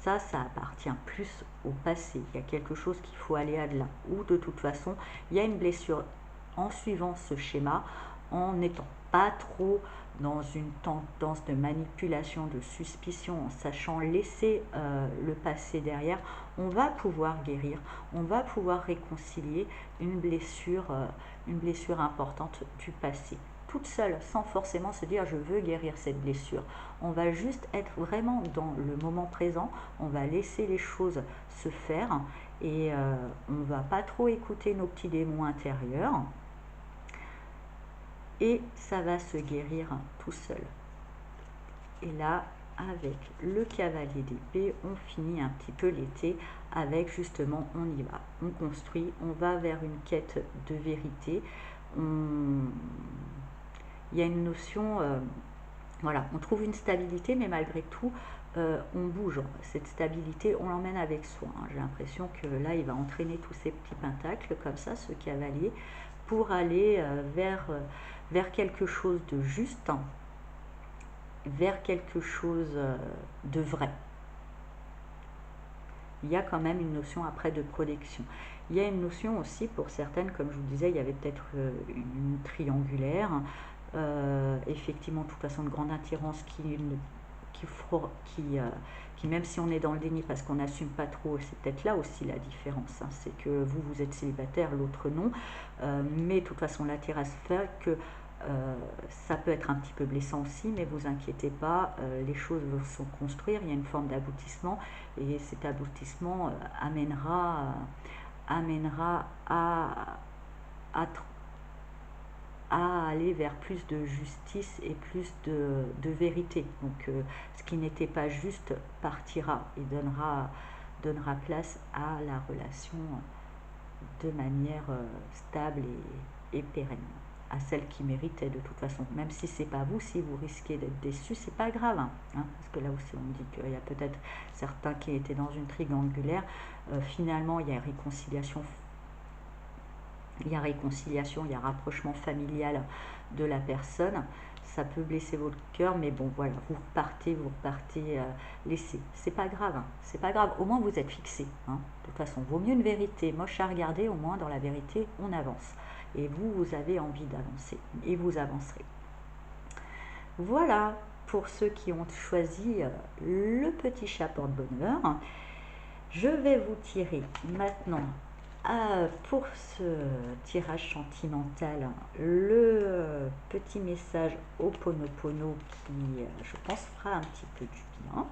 ça appartient plus au passé. Il y a quelque chose qu'il faut aller à-delà. Ou de toute façon, il y a une blessure en suivant ce schéma, en n'étant pas trop dans une tendance de manipulation, de suspicion, en sachant laisser le passé derrière, on va pouvoir guérir, on va pouvoir réconcilier une blessure importante du passé. Toute seule, sans forcément se dire je veux guérir cette blessure. On va juste être vraiment dans le moment présent, on va laisser les choses se faire et on ne va pas trop écouter nos petits démons intérieurs et ça va se guérir tout seul. Et là, avec le cavalier d'épée, on finit un petit peu l'été avec justement on y va, on construit, on va vers une quête de vérité. Il y a une notion, voilà, on trouve une stabilité, mais malgré tout, on bouge. Cette stabilité, on l'emmène avec soi. Hein. J'ai l'impression que là, il va entraîner tous ces petits pentacles comme ça, ce cavalier, pour aller vers quelque chose de juste, hein, vers quelque chose de vrai. Il y a quand même une notion après de protection. Il y a une notion aussi pour certaines, comme je vous disais, il y avait peut-être une triangulaire, effectivement, de toute façon, de grande attirance qui, même si on est dans le déni parce qu'on n'assume pas trop, c'est peut-être là aussi la différence. Hein, c'est que vous êtes célibataire, l'autre non, mais de toute façon, l'attirance fait que ça peut être un petit peu blessant aussi, mais vous inquiétez pas, les choses vont se construire, il y a une forme d'aboutissement et cet aboutissement amènera à aller vers plus de justice et plus de vérité. Donc ce qui n'était pas juste partira et donnera place à la relation de manière stable et pérenne, à celle qui méritait de toute façon. Même si c'est pas vous, si vous risquez d'être déçu, c'est pas grave, hein, parce que là aussi on me dit qu'il y a peut-être certains qui étaient dans une triangulaire, finalement il y a réconciliation, il y a rapprochement familial de la personne. Ça peut blesser votre cœur, mais bon voilà, vous repartez, laissez. C'est pas grave, hein, c'est pas grave, au moins vous êtes fixé. Hein. De toute façon, vaut mieux une vérité moche à regarder, au moins dans la vérité on avance. Et vous avez envie d'avancer, et vous avancerez. Voilà pour ceux qui ont choisi le petit chat porte-bonheur. Je vais vous tirer maintenant pour ce tirage sentimental le petit message Ho'oponopono qui, je pense, fera un petit peu du bien.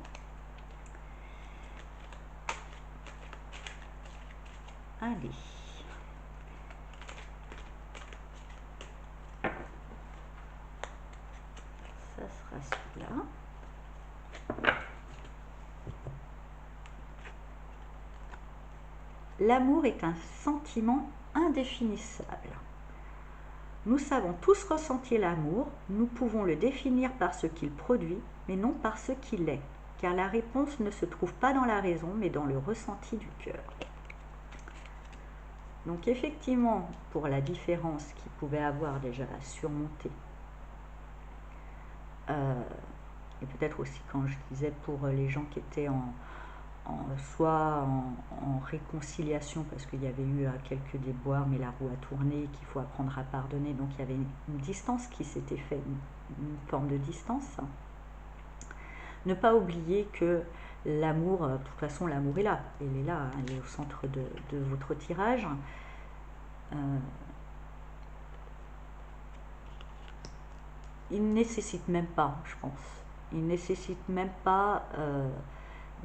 Allez. Ça sera super. Là. L'amour est un sentiment indéfinissable. Nous savons tous ressentir l'amour, nous pouvons le définir par ce qu'il produit, mais non par ce qu'il est, car la réponse ne se trouve pas dans la raison, mais dans le ressenti du cœur. Donc effectivement, pour la différence qu'il pouvait avoir déjà à surmonter, et peut-être aussi quand je disais pour les gens qui étaient soit en réconciliation parce qu'il y avait eu quelques déboires mais la roue a tourné, qu'il faut apprendre à pardonner, donc il y avait une distance qui s'était faite, une forme de distance. Ne pas oublier que l'amour, de toute façon l'amour est là, elle est là, elle est au centre de votre tirage. Il ne nécessite même pas, je pense, il ne nécessite même pas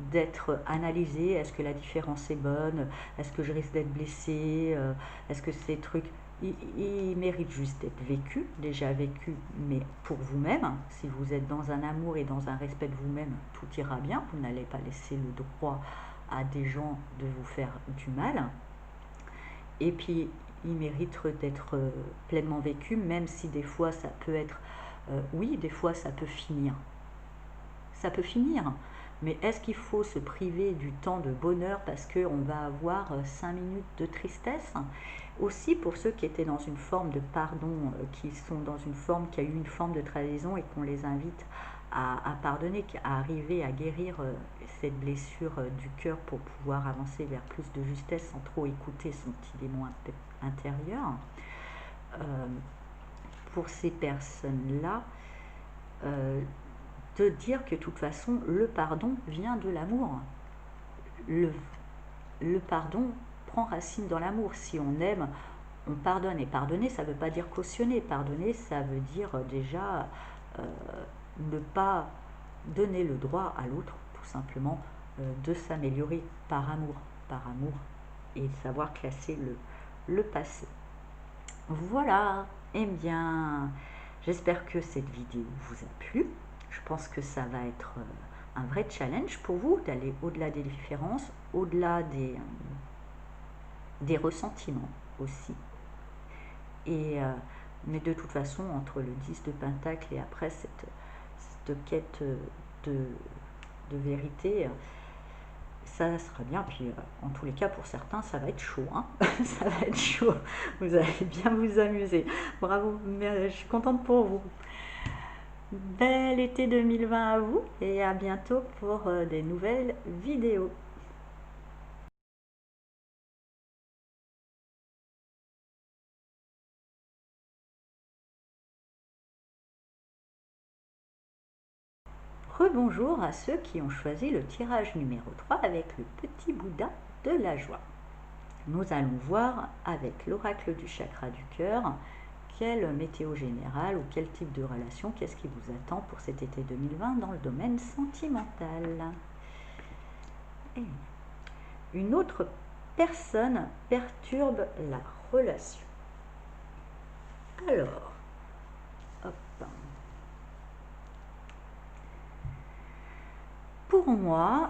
d'être analysé. Est-ce que la différence est bonne? Est-ce que je risque d'être blessé? Est-ce que ces trucs... Il mérite juste d'être vécu, déjà vécu, mais pour vous-même. Si vous êtes dans un amour et dans un respect de vous-même, tout ira bien. Vous n'allez pas laisser le droit à des gens de vous faire du mal. Et puis, il mérite d'être pleinement vécu, même si des fois ça peut être... oui, des fois ça peut finir. Ça peut finir. Mais est-ce qu'il faut se priver du temps de bonheur parce qu'on va avoir 5 minutes de tristesse? Aussi pour ceux qui étaient dans une forme de pardon, qui sont dans une forme, qui a eu une forme de trahison et qu'on les invite à pardonner, à arriver à guérir cette blessure du cœur pour pouvoir avancer vers plus de justesse sans trop écouter son petit démon intérieur. Pour ces personnes-là, de dire que de toute façon le pardon vient de l'amour. Le pardon prend racine dans l'amour. Si on aime, on pardonne. Et pardonner, ça ne veut pas dire cautionner. Pardonner, ça veut dire déjà ne pas donner le droit à l'autre, tout simplement, de s'améliorer par amour. Par amour. Et savoir classer le passé. Voilà. Eh bien, j'espère que cette vidéo vous a plu. Je pense que ça va être un vrai challenge pour vous d'aller au-delà des différences, au-delà des ressentiments aussi. Et, mais de toute façon, entre le 10 de Pentacle et après cette quête de vérité, ça sera bien. Puis en tous les cas, pour certains, ça va être chaud. Hein. Ça va être chaud. Vous allez bien vous amuser. Bravo, mais je suis contente pour vous. Bel été 2020 à vous et à bientôt pour des nouvelles vidéos. Rebonjour à ceux qui ont choisi le tirage numéro 3 avec le petit Bouddha de la joie. Nous allons voir avec l'oracle du chakra du cœur quelle météo générale ou quel type de relation, qu'est-ce qui vous attend pour cet été 2020 dans le domaine sentimental. Et une autre personne perturbe la relation. Alors, hop. Pour moi,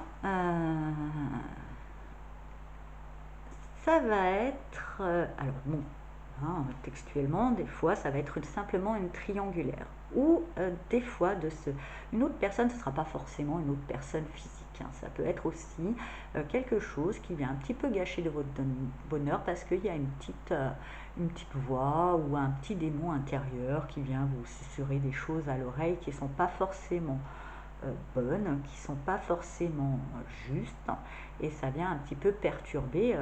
ça va être... alors bon, hein, textuellement, des fois, ça va être simplement une triangulaire. Ou des fois, une autre personne, ce ne sera pas forcément une autre personne physique. Hein, ça peut être aussi quelque chose qui vient un petit peu gâcher de votre bonheur parce qu'il y a une petite voix ou un petit démon intérieur qui vient vous susurrer des choses à l'oreille qui ne sont pas forcément bonnes, qui ne sont pas forcément justes, et ça vient un petit peu perturber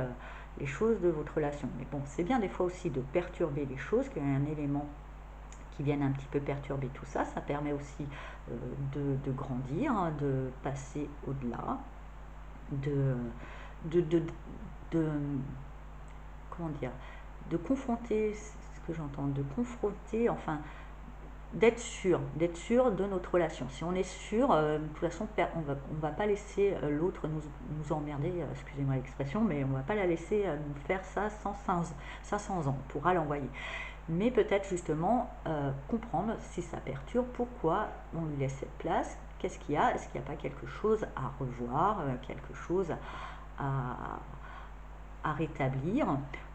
les choses de votre relation. Mais bon, c'est bien des fois aussi de perturber les choses, qu'il y a un élément qui vienne un petit peu perturber tout ça. Ça permet aussi de grandir, de passer au-delà, de comment dire, de confronter, ce que j'entends, de confronter, enfin, d'être sûr de notre relation. Si on est sûr, de toute façon, on va pas laisser l'autre nous emmerder, excusez-moi l'expression, mais on va pas la laisser nous faire ça 500 ans, on pourra l'envoyer. mais peut-être justement comprendre si ça perturbe, pourquoi on lui laisse cette place, qu'est-ce qu'il y a, est-ce qu'il n'y a pas quelque chose à revoir, quelque chose à rétablir,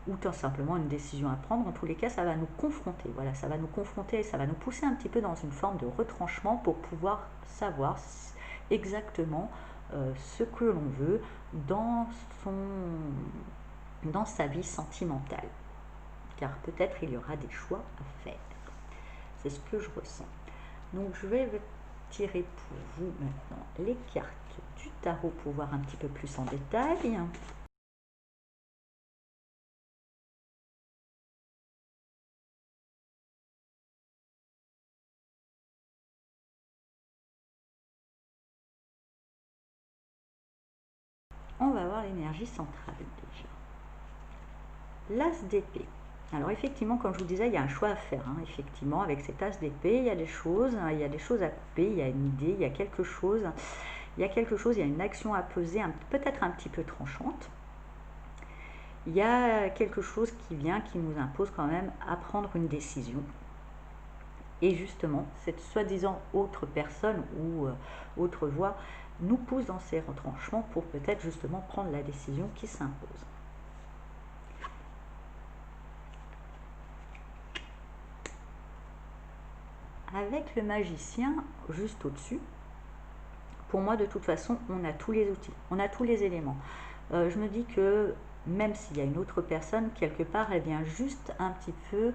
ou tout simplement une décision à prendre. En tous les cas, ça va nous confronter, voilà, ça va nous confronter, ça va nous pousser un petit peu dans une forme de retranchement pour pouvoir savoir exactement ce que l'on veut dans sa vie sentimentale. Car peut-être il y aura des choix à faire. C'est ce que je ressens. Donc je vais tirer pour vous maintenant les cartes du tarot pour voir un petit peu plus en détail. On va voir l'énergie centrale déjà. L'as d'épée. Alors effectivement, comme je vous disais, il y a un choix à faire. Effectivement, avec cet as d'épée, il y a des choses à couper, il y a une idée, il y a quelque chose, il y a une action à peser, peut-être un petit peu tranchante. Il y a quelque chose qui vient, qui nous impose quand même à prendre une décision. Et justement, cette soi-disant autre personne ou autre voix nous pousse dans ces retranchements pour peut-être justement prendre la décision qui s'impose. Avec le magicien juste au-dessus, pour moi de toute façon, on a tous les outils, on a tous les éléments. Je me dis que même s'il y a une autre personne, quelque part, elle vient juste un petit peu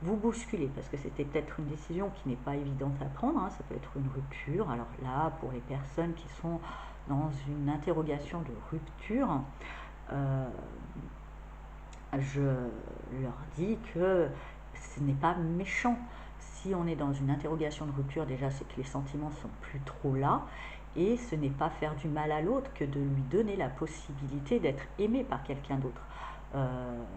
vous bousculer, parce que c'était peut-être une décision qui n'est pas évidente à prendre, ça peut être une rupture. Alors là, pour les personnes qui sont dans une interrogation de rupture, je leur dis que ce n'est pas méchant. Si on est dans une interrogation de rupture, déjà c'est que les sentiments sont plus trop là, et ce n'est pas faire du mal à l'autre que de lui donner la possibilité d'être aimé par quelqu'un d'autre.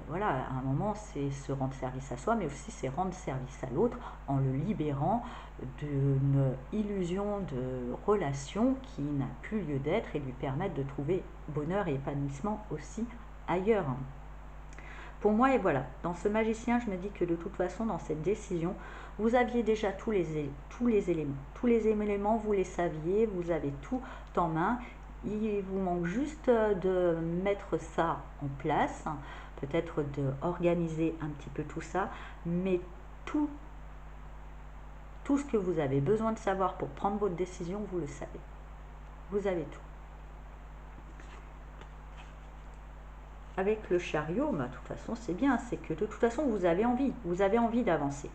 Voilà, à un moment c'est se rendre service à soi, mais aussi c'est rendre service à l'autre en le libérant d'une illusion de relation qui n'a plus lieu d'être, et lui permettre de trouver bonheur et épanouissement aussi ailleurs. Pour moi, et voilà, dans ce magicien, je me dis que de toute façon, dans cette décision, vous aviez déjà tous les éléments. Tous les éléments, vous les saviez, vous avez tout en main. Il vous manque juste de mettre ça en place, peut-être d'organiser un petit peu tout ça, mais tout ce que vous avez besoin de savoir pour prendre votre décision, vous le savez. Vous avez tout. Avec le chariot, de toute façon, c'est bien, c'est que de toute façon, vous avez envie d'avancer,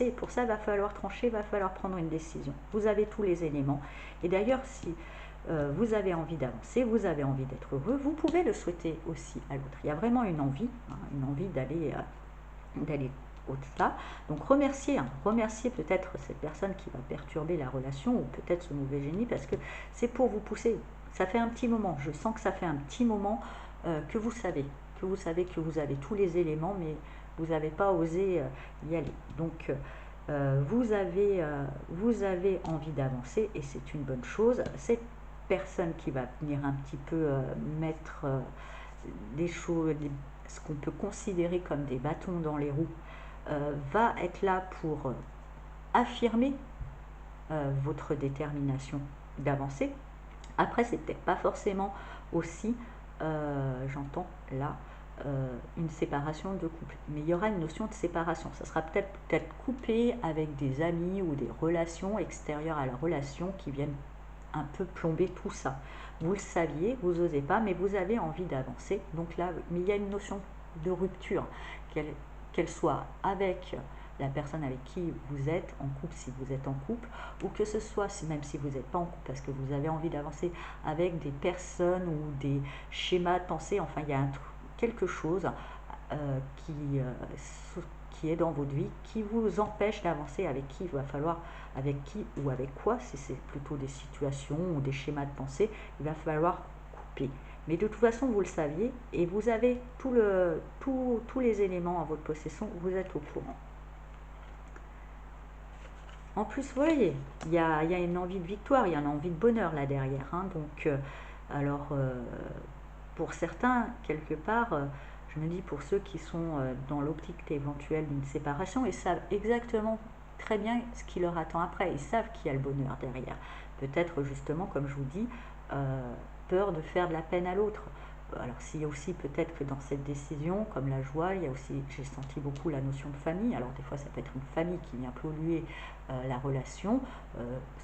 et pour ça, il va falloir trancher, il va falloir prendre une décision. Vous avez tous les éléments, et d'ailleurs, si vous avez envie d'avancer, vous avez envie d'être heureux, vous pouvez le souhaiter aussi à l'autre. Il y a vraiment une envie d'aller au-delà. Donc remerciez peut-être cette personne qui va perturber la relation, ou peut-être ce mauvais génie, parce que c'est pour vous pousser. Ça fait un petit moment, je sens que ça fait un petit moment que vous savez que vous avez tous les éléments, mais vous n'avez pas osé y aller. Donc vous avez envie d'avancer, et c'est une bonne chose. Cette personne qui va venir un petit peu mettre des choses, ce qu'on peut considérer comme des bâtons dans les roues, va être là pour affirmer votre détermination d'avancer. Après, c'est peut-être pas forcément aussi, j'entends là, une séparation de couple, mais il y aura une notion de séparation. Ça sera peut-être coupé avec des amis ou des relations extérieures à la relation qui viennent un peu plomber tout ça. Vous le saviez, vous n'osez pas, mais vous avez envie d'avancer. Donc là, mais il y a une notion de rupture, qu'elle soit avec la personne avec qui vous êtes en couple, si vous êtes en couple, ou que ce soit, même si vous n'êtes pas en couple, parce que vous avez envie d'avancer avec des personnes ou des schémas de pensée. Enfin, il y a quelque chose qui est dans votre vie, qui vous empêche d'avancer, avec qui il va falloir, avec qui ou avec quoi, si c'est plutôt des situations ou des schémas de pensée, il va falloir couper. Mais de toute façon, vous le saviez, et vous avez tous les éléments en votre possession, vous êtes au courant. En plus, vous voyez, il y a une envie de victoire, il y a une envie de bonheur là derrière. Donc, alors, pour certains, quelque part, je me dis pour ceux qui sont dans l'optique éventuelle d'une séparation, ils savent exactement très bien ce qui leur attend après. Ils savent qu'il y a le bonheur derrière. Peut-être justement, comme je vous dis, peur de faire de la peine à l'autre. Alors s'il y a aussi peut-être que dans cette décision, comme la joie, il y a aussi, j'ai senti beaucoup la notion de famille. Alors des fois ça peut être une famille qui vient polluer la relation,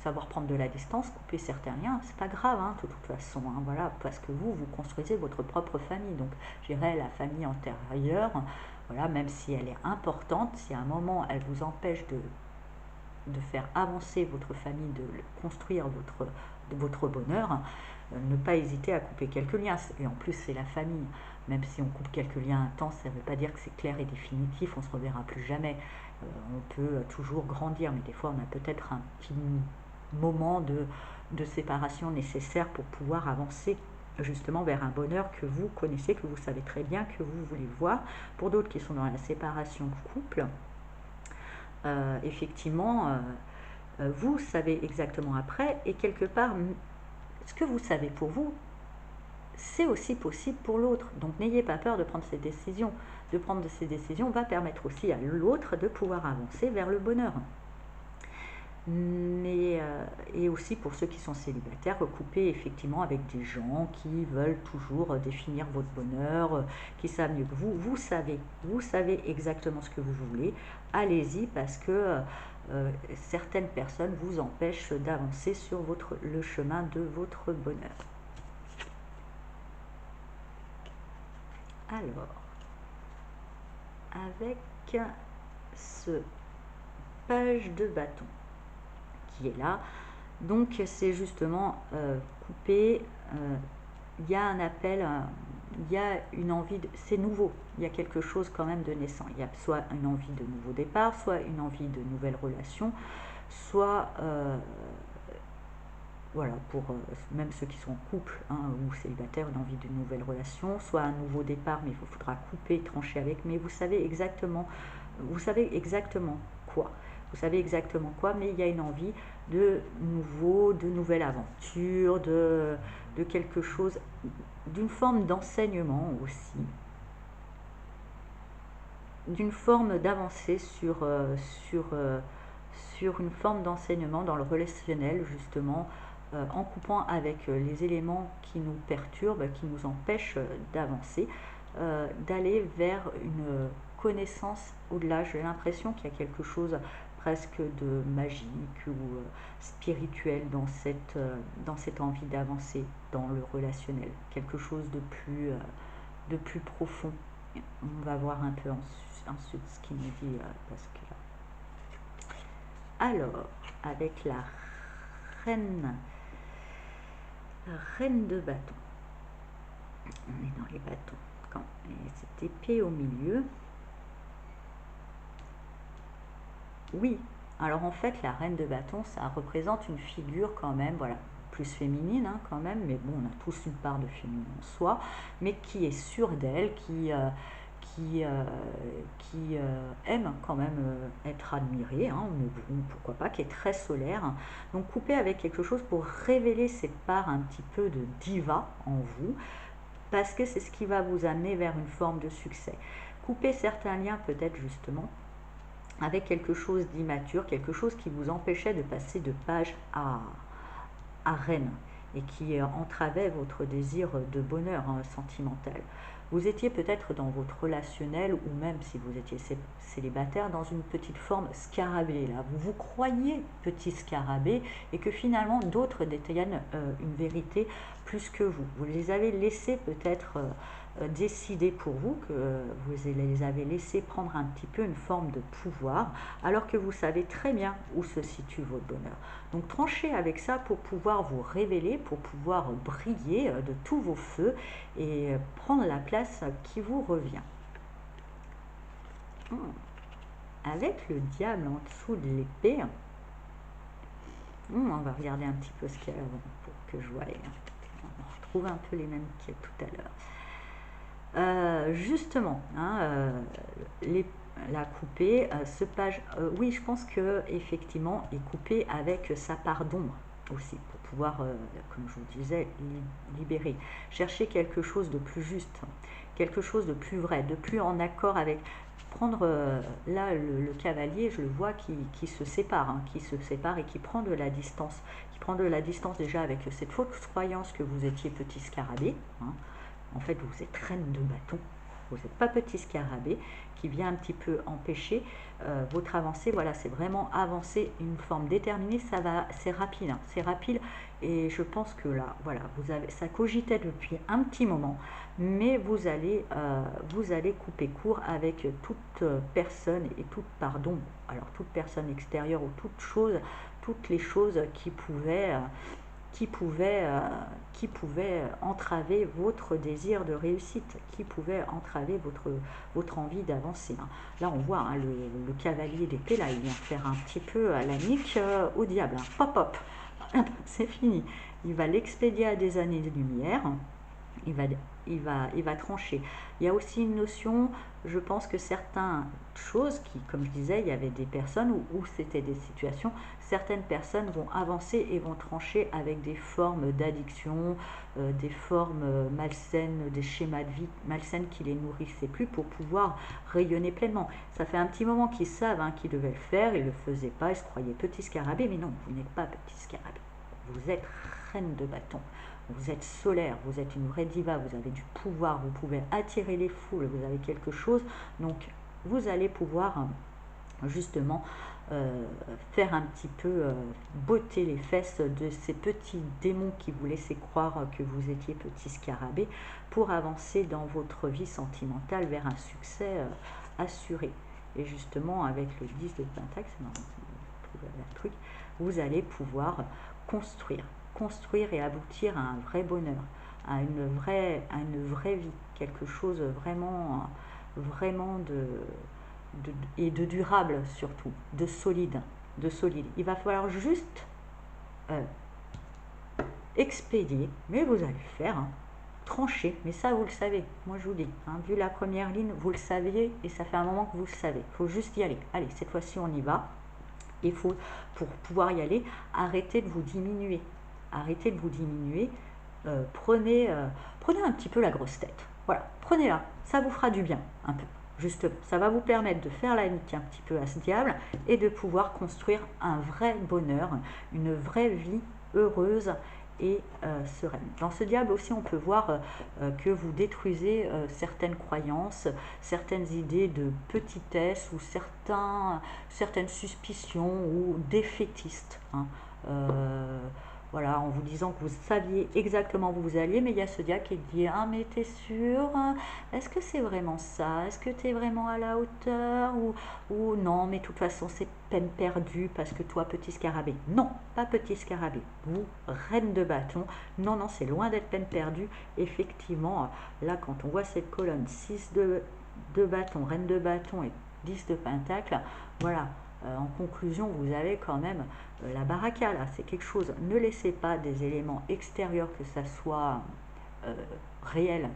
savoir prendre de la distance, couper certains liens, c'est pas grave hein, de toute façon, hein, voilà, parce que vous construisez votre propre famille. Donc je dirais la famille antérieure, voilà, même si elle est importante, si à un moment elle vous empêche de faire avancer votre famille, de construire votre bonheur, ne pas hésiter à couper quelques liens. Et en plus, c'est la famille. Même si on coupe quelques liens intenses, ça ne veut pas dire que c'est clair et définitif, on ne se reverra plus jamais. On peut toujours grandir, mais des fois, on a peut-être un petit moment de séparation nécessaire pour pouvoir avancer justement vers un bonheur que vous connaissez, que vous savez très bien, que vous voulez voir. Pour d'autres qui sont dans la séparation de couple, effectivement, vous savez exactement après, et quelque part, ce que vous savez pour vous, c'est aussi possible pour l'autre. Donc n'ayez pas peur de prendre ces décisions. De prendre ces décisions va permettre aussi à l'autre de pouvoir avancer vers le bonheur. Mais, et aussi pour ceux qui sont célibataires, recouper effectivement avec des gens qui veulent toujours définir votre bonheur, qui savent mieux que vous. Vous savez exactement ce que vous voulez. Allez-y parce que certaines personnes vous empêchent d'avancer sur le chemin de votre bonheur. Alors, avec ce page de bâton qui est là, donc c'est justement couper, il y a un appel, il y a une envie, c'est nouveau, il y a quelque chose quand même de naissant, il y a soit une envie de nouveau départ, soit une envie de nouvelle relation, soit voilà, pour même ceux qui sont en couple hein, ou célibataires, une envie d'une nouvelle relation, soit un nouveau départ, mais il faudra couper, trancher avec, mais vous savez exactement quoi. Vous savez exactement quoi, mais il y a une envie de nouveau, de nouvelle aventure, de quelque chose, d'une forme d'enseignement aussi, d'une forme d'avancée sur une forme d'enseignement dans le relationnel justement, en coupant avec les éléments qui nous perturbent, qui nous empêchent d'avancer, d'aller vers une connaissance au-delà. J'ai l'impression qu'il y a quelque chose presque de magique ou spirituel dans cette envie d'avancer dans le relationnel, quelque chose de plus profond. On va voir un peu ensuite ce qu'il nous dit parce que alors avec la reine de bâton, on est dans les bâtons quand cette épée au milieu, oui, alors en fait la reine de bâton ça représente une figure quand même, voilà, plus féminine hein, quand même, mais bon on a tous une part de féminin en soi, mais qui est sûre d'elle, qui aime quand même être admirée, hein, mais bon, pourquoi pas, qui est très solaire. Donc couper avec quelque chose pour révéler cette part un petit peu de diva en vous, parce que c'est ce qui va vous amener vers une forme de succès. Couper certains liens peut-être justement avec quelque chose d'immature, quelque chose qui vous empêchait de passer de page à reine et qui entravait votre désir de bonheur hein, sentimental. Vous étiez peut-être dans votre relationnel ou même si vous étiez célibataire dans une petite forme scarabée là. Vous croyez petit scarabée et que finalement d'autres détiennent une vérité plus que vous. Vous les avez laissés peut-être décider pour vous, que vous les avez laissés prendre un petit peu une forme de pouvoir alors que vous savez très bien où se situe votre bonheur. Donc tranchez avec ça pour pouvoir vous révéler, pour pouvoir briller de tous vos feux et prendre la place qui vous revient. Avec le diable en dessous de l'épée, on va regarder un petit peu ce qu'il y a avant pour que je voie. On retrouve un peu les mêmes qu'il y a tout à l'heure. Justement, hein, la couper, ce page, oui, je pense que effectivement, est coupé avec sa part d'ombre. aussi, pour pouvoir, comme je vous disais, libérer. Chercher quelque chose de plus juste, quelque chose de plus vrai, de plus en accord avec... Prendre, là, le cavalier, je le vois qui se sépare, qui se sépare et qui prend de la distance. Qui prend de la distance déjà avec cette fausse croyance que vous étiez petit scarabée. En fait, vous êtes reine de bâton. Vous n'êtes pas petit scarabée, qui vient un petit peu empêcher votre avancée. Voilà, c'est vraiment avancer une forme déterminée. Ça va, c'est rapide, c'est rapide. Et je pense que là, voilà, ça cogitait depuis un petit moment, mais vous allez couper court avec toute personne et toute personne extérieure ou toutes les choses qui pouvait entraver votre désir de réussite, qui pouvait entraver votre envie d'avancer. Là, on voit le cavalier d'épée, là, il vient faire un petit peu à la nique au diable. Pop, pop, c'est fini. Il va l'expédier à des années de lumière. Il va trancher. Il y a aussi une notion, je pense que certaines choses comme je disais, il y avait des personnes où c'était des situations, certaines personnes vont avancer et vont trancher avec des formes d'addiction, des formes malsaines, des schémas de vie malsaines qui les nourrissaient plus pour pouvoir rayonner pleinement. Ça fait un petit moment qu'ils savent qu'ils devaient le faire, ils ne le faisaient pas, ils se croyaient petit scarabée, mais non, vous n'êtes pas petit scarabée. Vous êtes reine de bâton. Vous êtes solaire, vous êtes une vraie diva, vous avez du pouvoir, vous pouvez attirer les foules, vous avez quelque chose. Donc, vous allez pouvoir justement faire un petit peu botter les fesses de ces petits démons qui vous laissaient croire que vous étiez petit scarabée pour avancer dans votre vie sentimentale vers un succès assuré. Et justement, avec le 10 de Pentacle, vous allez pouvoir construire et aboutir à un vrai bonheur, à une vraie vie, quelque chose vraiment de durable surtout, de solide. Il va falloir juste expédier, mais vous allez le faire, trancher, mais ça vous le savez, moi je vous dis, vu la première ligne, vous le saviez et ça fait un moment que vous le savez, il faut juste y aller. Allez, cette fois-ci on y va. Il faut, pour pouvoir y aller, arrêter de vous diminuer. Prenez un petit peu la grosse tête. Voilà, prenez-la, ça vous fera du bien, un peu. Justement, ça va vous permettre de faire la nique un petit peu à ce diable et de pouvoir construire un vrai bonheur, une vraie vie heureuse et sereine. Dans ce diable aussi, on peut voir que vous détruisez certaines croyances, certaines idées de petitesse ou certaines suspicions ou défaitistes. Voilà, en vous disant que vous saviez exactement où vous alliez, mais il y a ce diable qui dit « Ah, mais t'es sûr? Est-ce que c'est vraiment ça? Est-ce que t'es vraiment à la hauteur? Ou non, mais de toute façon, c'est peine perdue parce que toi, petit scarabée. » Non, pas petit scarabée. Vous, reine de bâton. Non, non, c'est loin d'être peine perdue. Effectivement, là, quand on voit cette colonne 6 de bâton, reine de bâton et 10 de pentacle, voilà. En conclusion, vous avez quand même la baraka là, c'est quelque chose. Ne laissez pas des éléments extérieurs, que ça soit réel,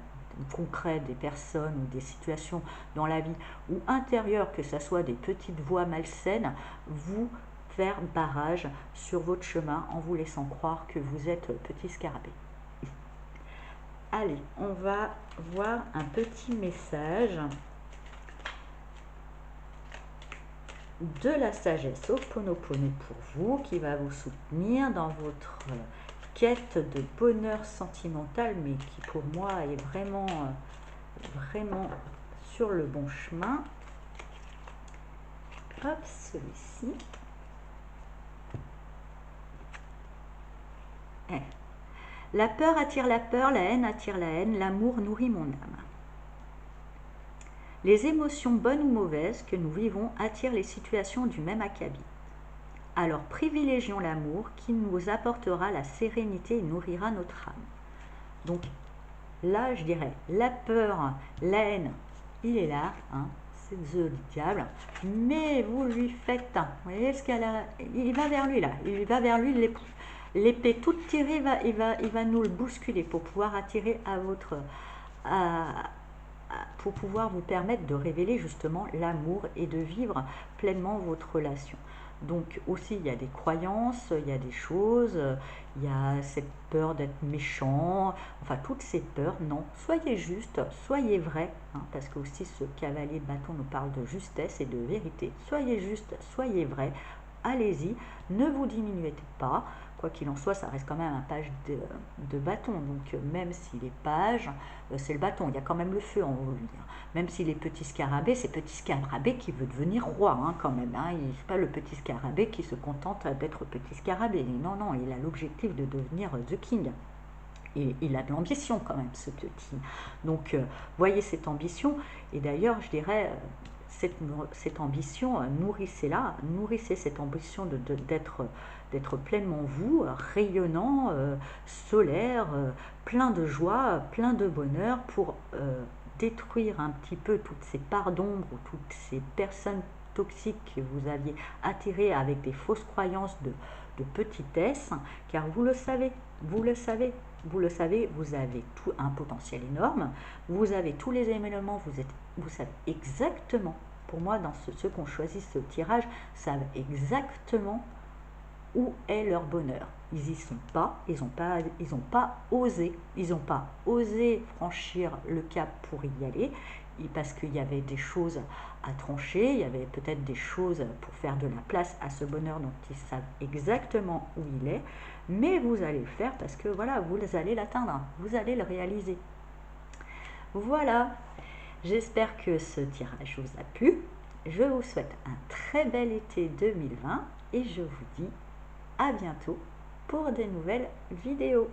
concret, des personnes ou des situations dans la vie, ou intérieur, que ça soit des petites voix malsaines, vous faire barrage sur votre chemin en vous laissant croire que vous êtes petit scarabée. Allez, on va voir un petit message de la sagesse Ho'oponopono pour vous, qui va vous soutenir dans votre quête de bonheur sentimental, mais qui pour moi est vraiment sur le bon chemin. Hop, celui-ci. La peur attire la peur, la haine attire la haine, l'amour nourrit mon âme. Les émotions bonnes ou mauvaises que nous vivons attirent les situations du même acabit. Alors privilégions l'amour qui nous apportera la sérénité et nourrira notre âme. Donc là, je dirais, la peur, la haine, il est là, c'est le diable, mais vous lui faites, vous voyez ce qu'elle a, il va vers lui là, il va vers lui, l'épée toute tirée, il va nous le bousculer pour pouvoir attirer à votre... pour pouvoir vous permettre de révéler justement l'amour et de vivre pleinement votre relation. Donc aussi, il y a des croyances, il y a des choses, il y a cette peur d'être méchant, enfin toutes ces peurs, non. Soyez juste, soyez vrai, hein, parce que aussi ce cavalier de bâton nous parle de justesse et de vérité. Soyez juste, soyez vrai, allez-y, ne vous diminuez pas. Quoi qu'il en soit, ça reste quand même un page de bâton. Donc même si les pages, c'est le bâton, il y a quand même le feu en haut. Même s'il est petit scarabée, c'est petit scarabée qui veut devenir roi hein, quand même. Hein. Il n'est pas le petit scarabée qui se contente d'être petit scarabée. Non, non, il a l'objectif de devenir the king. Et il a de l'ambition quand même, ce petit. Donc, voyez cette ambition. Et d'ailleurs, je dirais, cette ambition, nourrissez-la, nourrissez cette ambition d'être pleinement vous, rayonnant, solaire, plein de joie, plein de bonheur pour détruire un petit peu toutes ces parts d'ombre ou toutes ces personnes toxiques que vous aviez attirées avec des fausses croyances de petitesse, car vous le savez, vous le savez, vous le savez, vous avez tout un potentiel énorme, vous avez tous les éléments, vous savez exactement, pour moi, dans ceux qui ont choisi ce tirage, savent exactement où est leur bonheur. Ils y sont pas, ils n'ont pas osé franchir le cap pour y aller, parce qu'il y avait des choses à trancher, il y avait peut-être des choses pour faire de la place à ce bonheur dont ils savent exactement où il est, mais vous allez le faire parce que voilà, vous allez l'atteindre, vous allez le réaliser. Voilà, j'espère que ce tirage vous a plu. Je vous souhaite un très bel été 2020 et je vous dis à bientôt pour des nouvelles vidéos.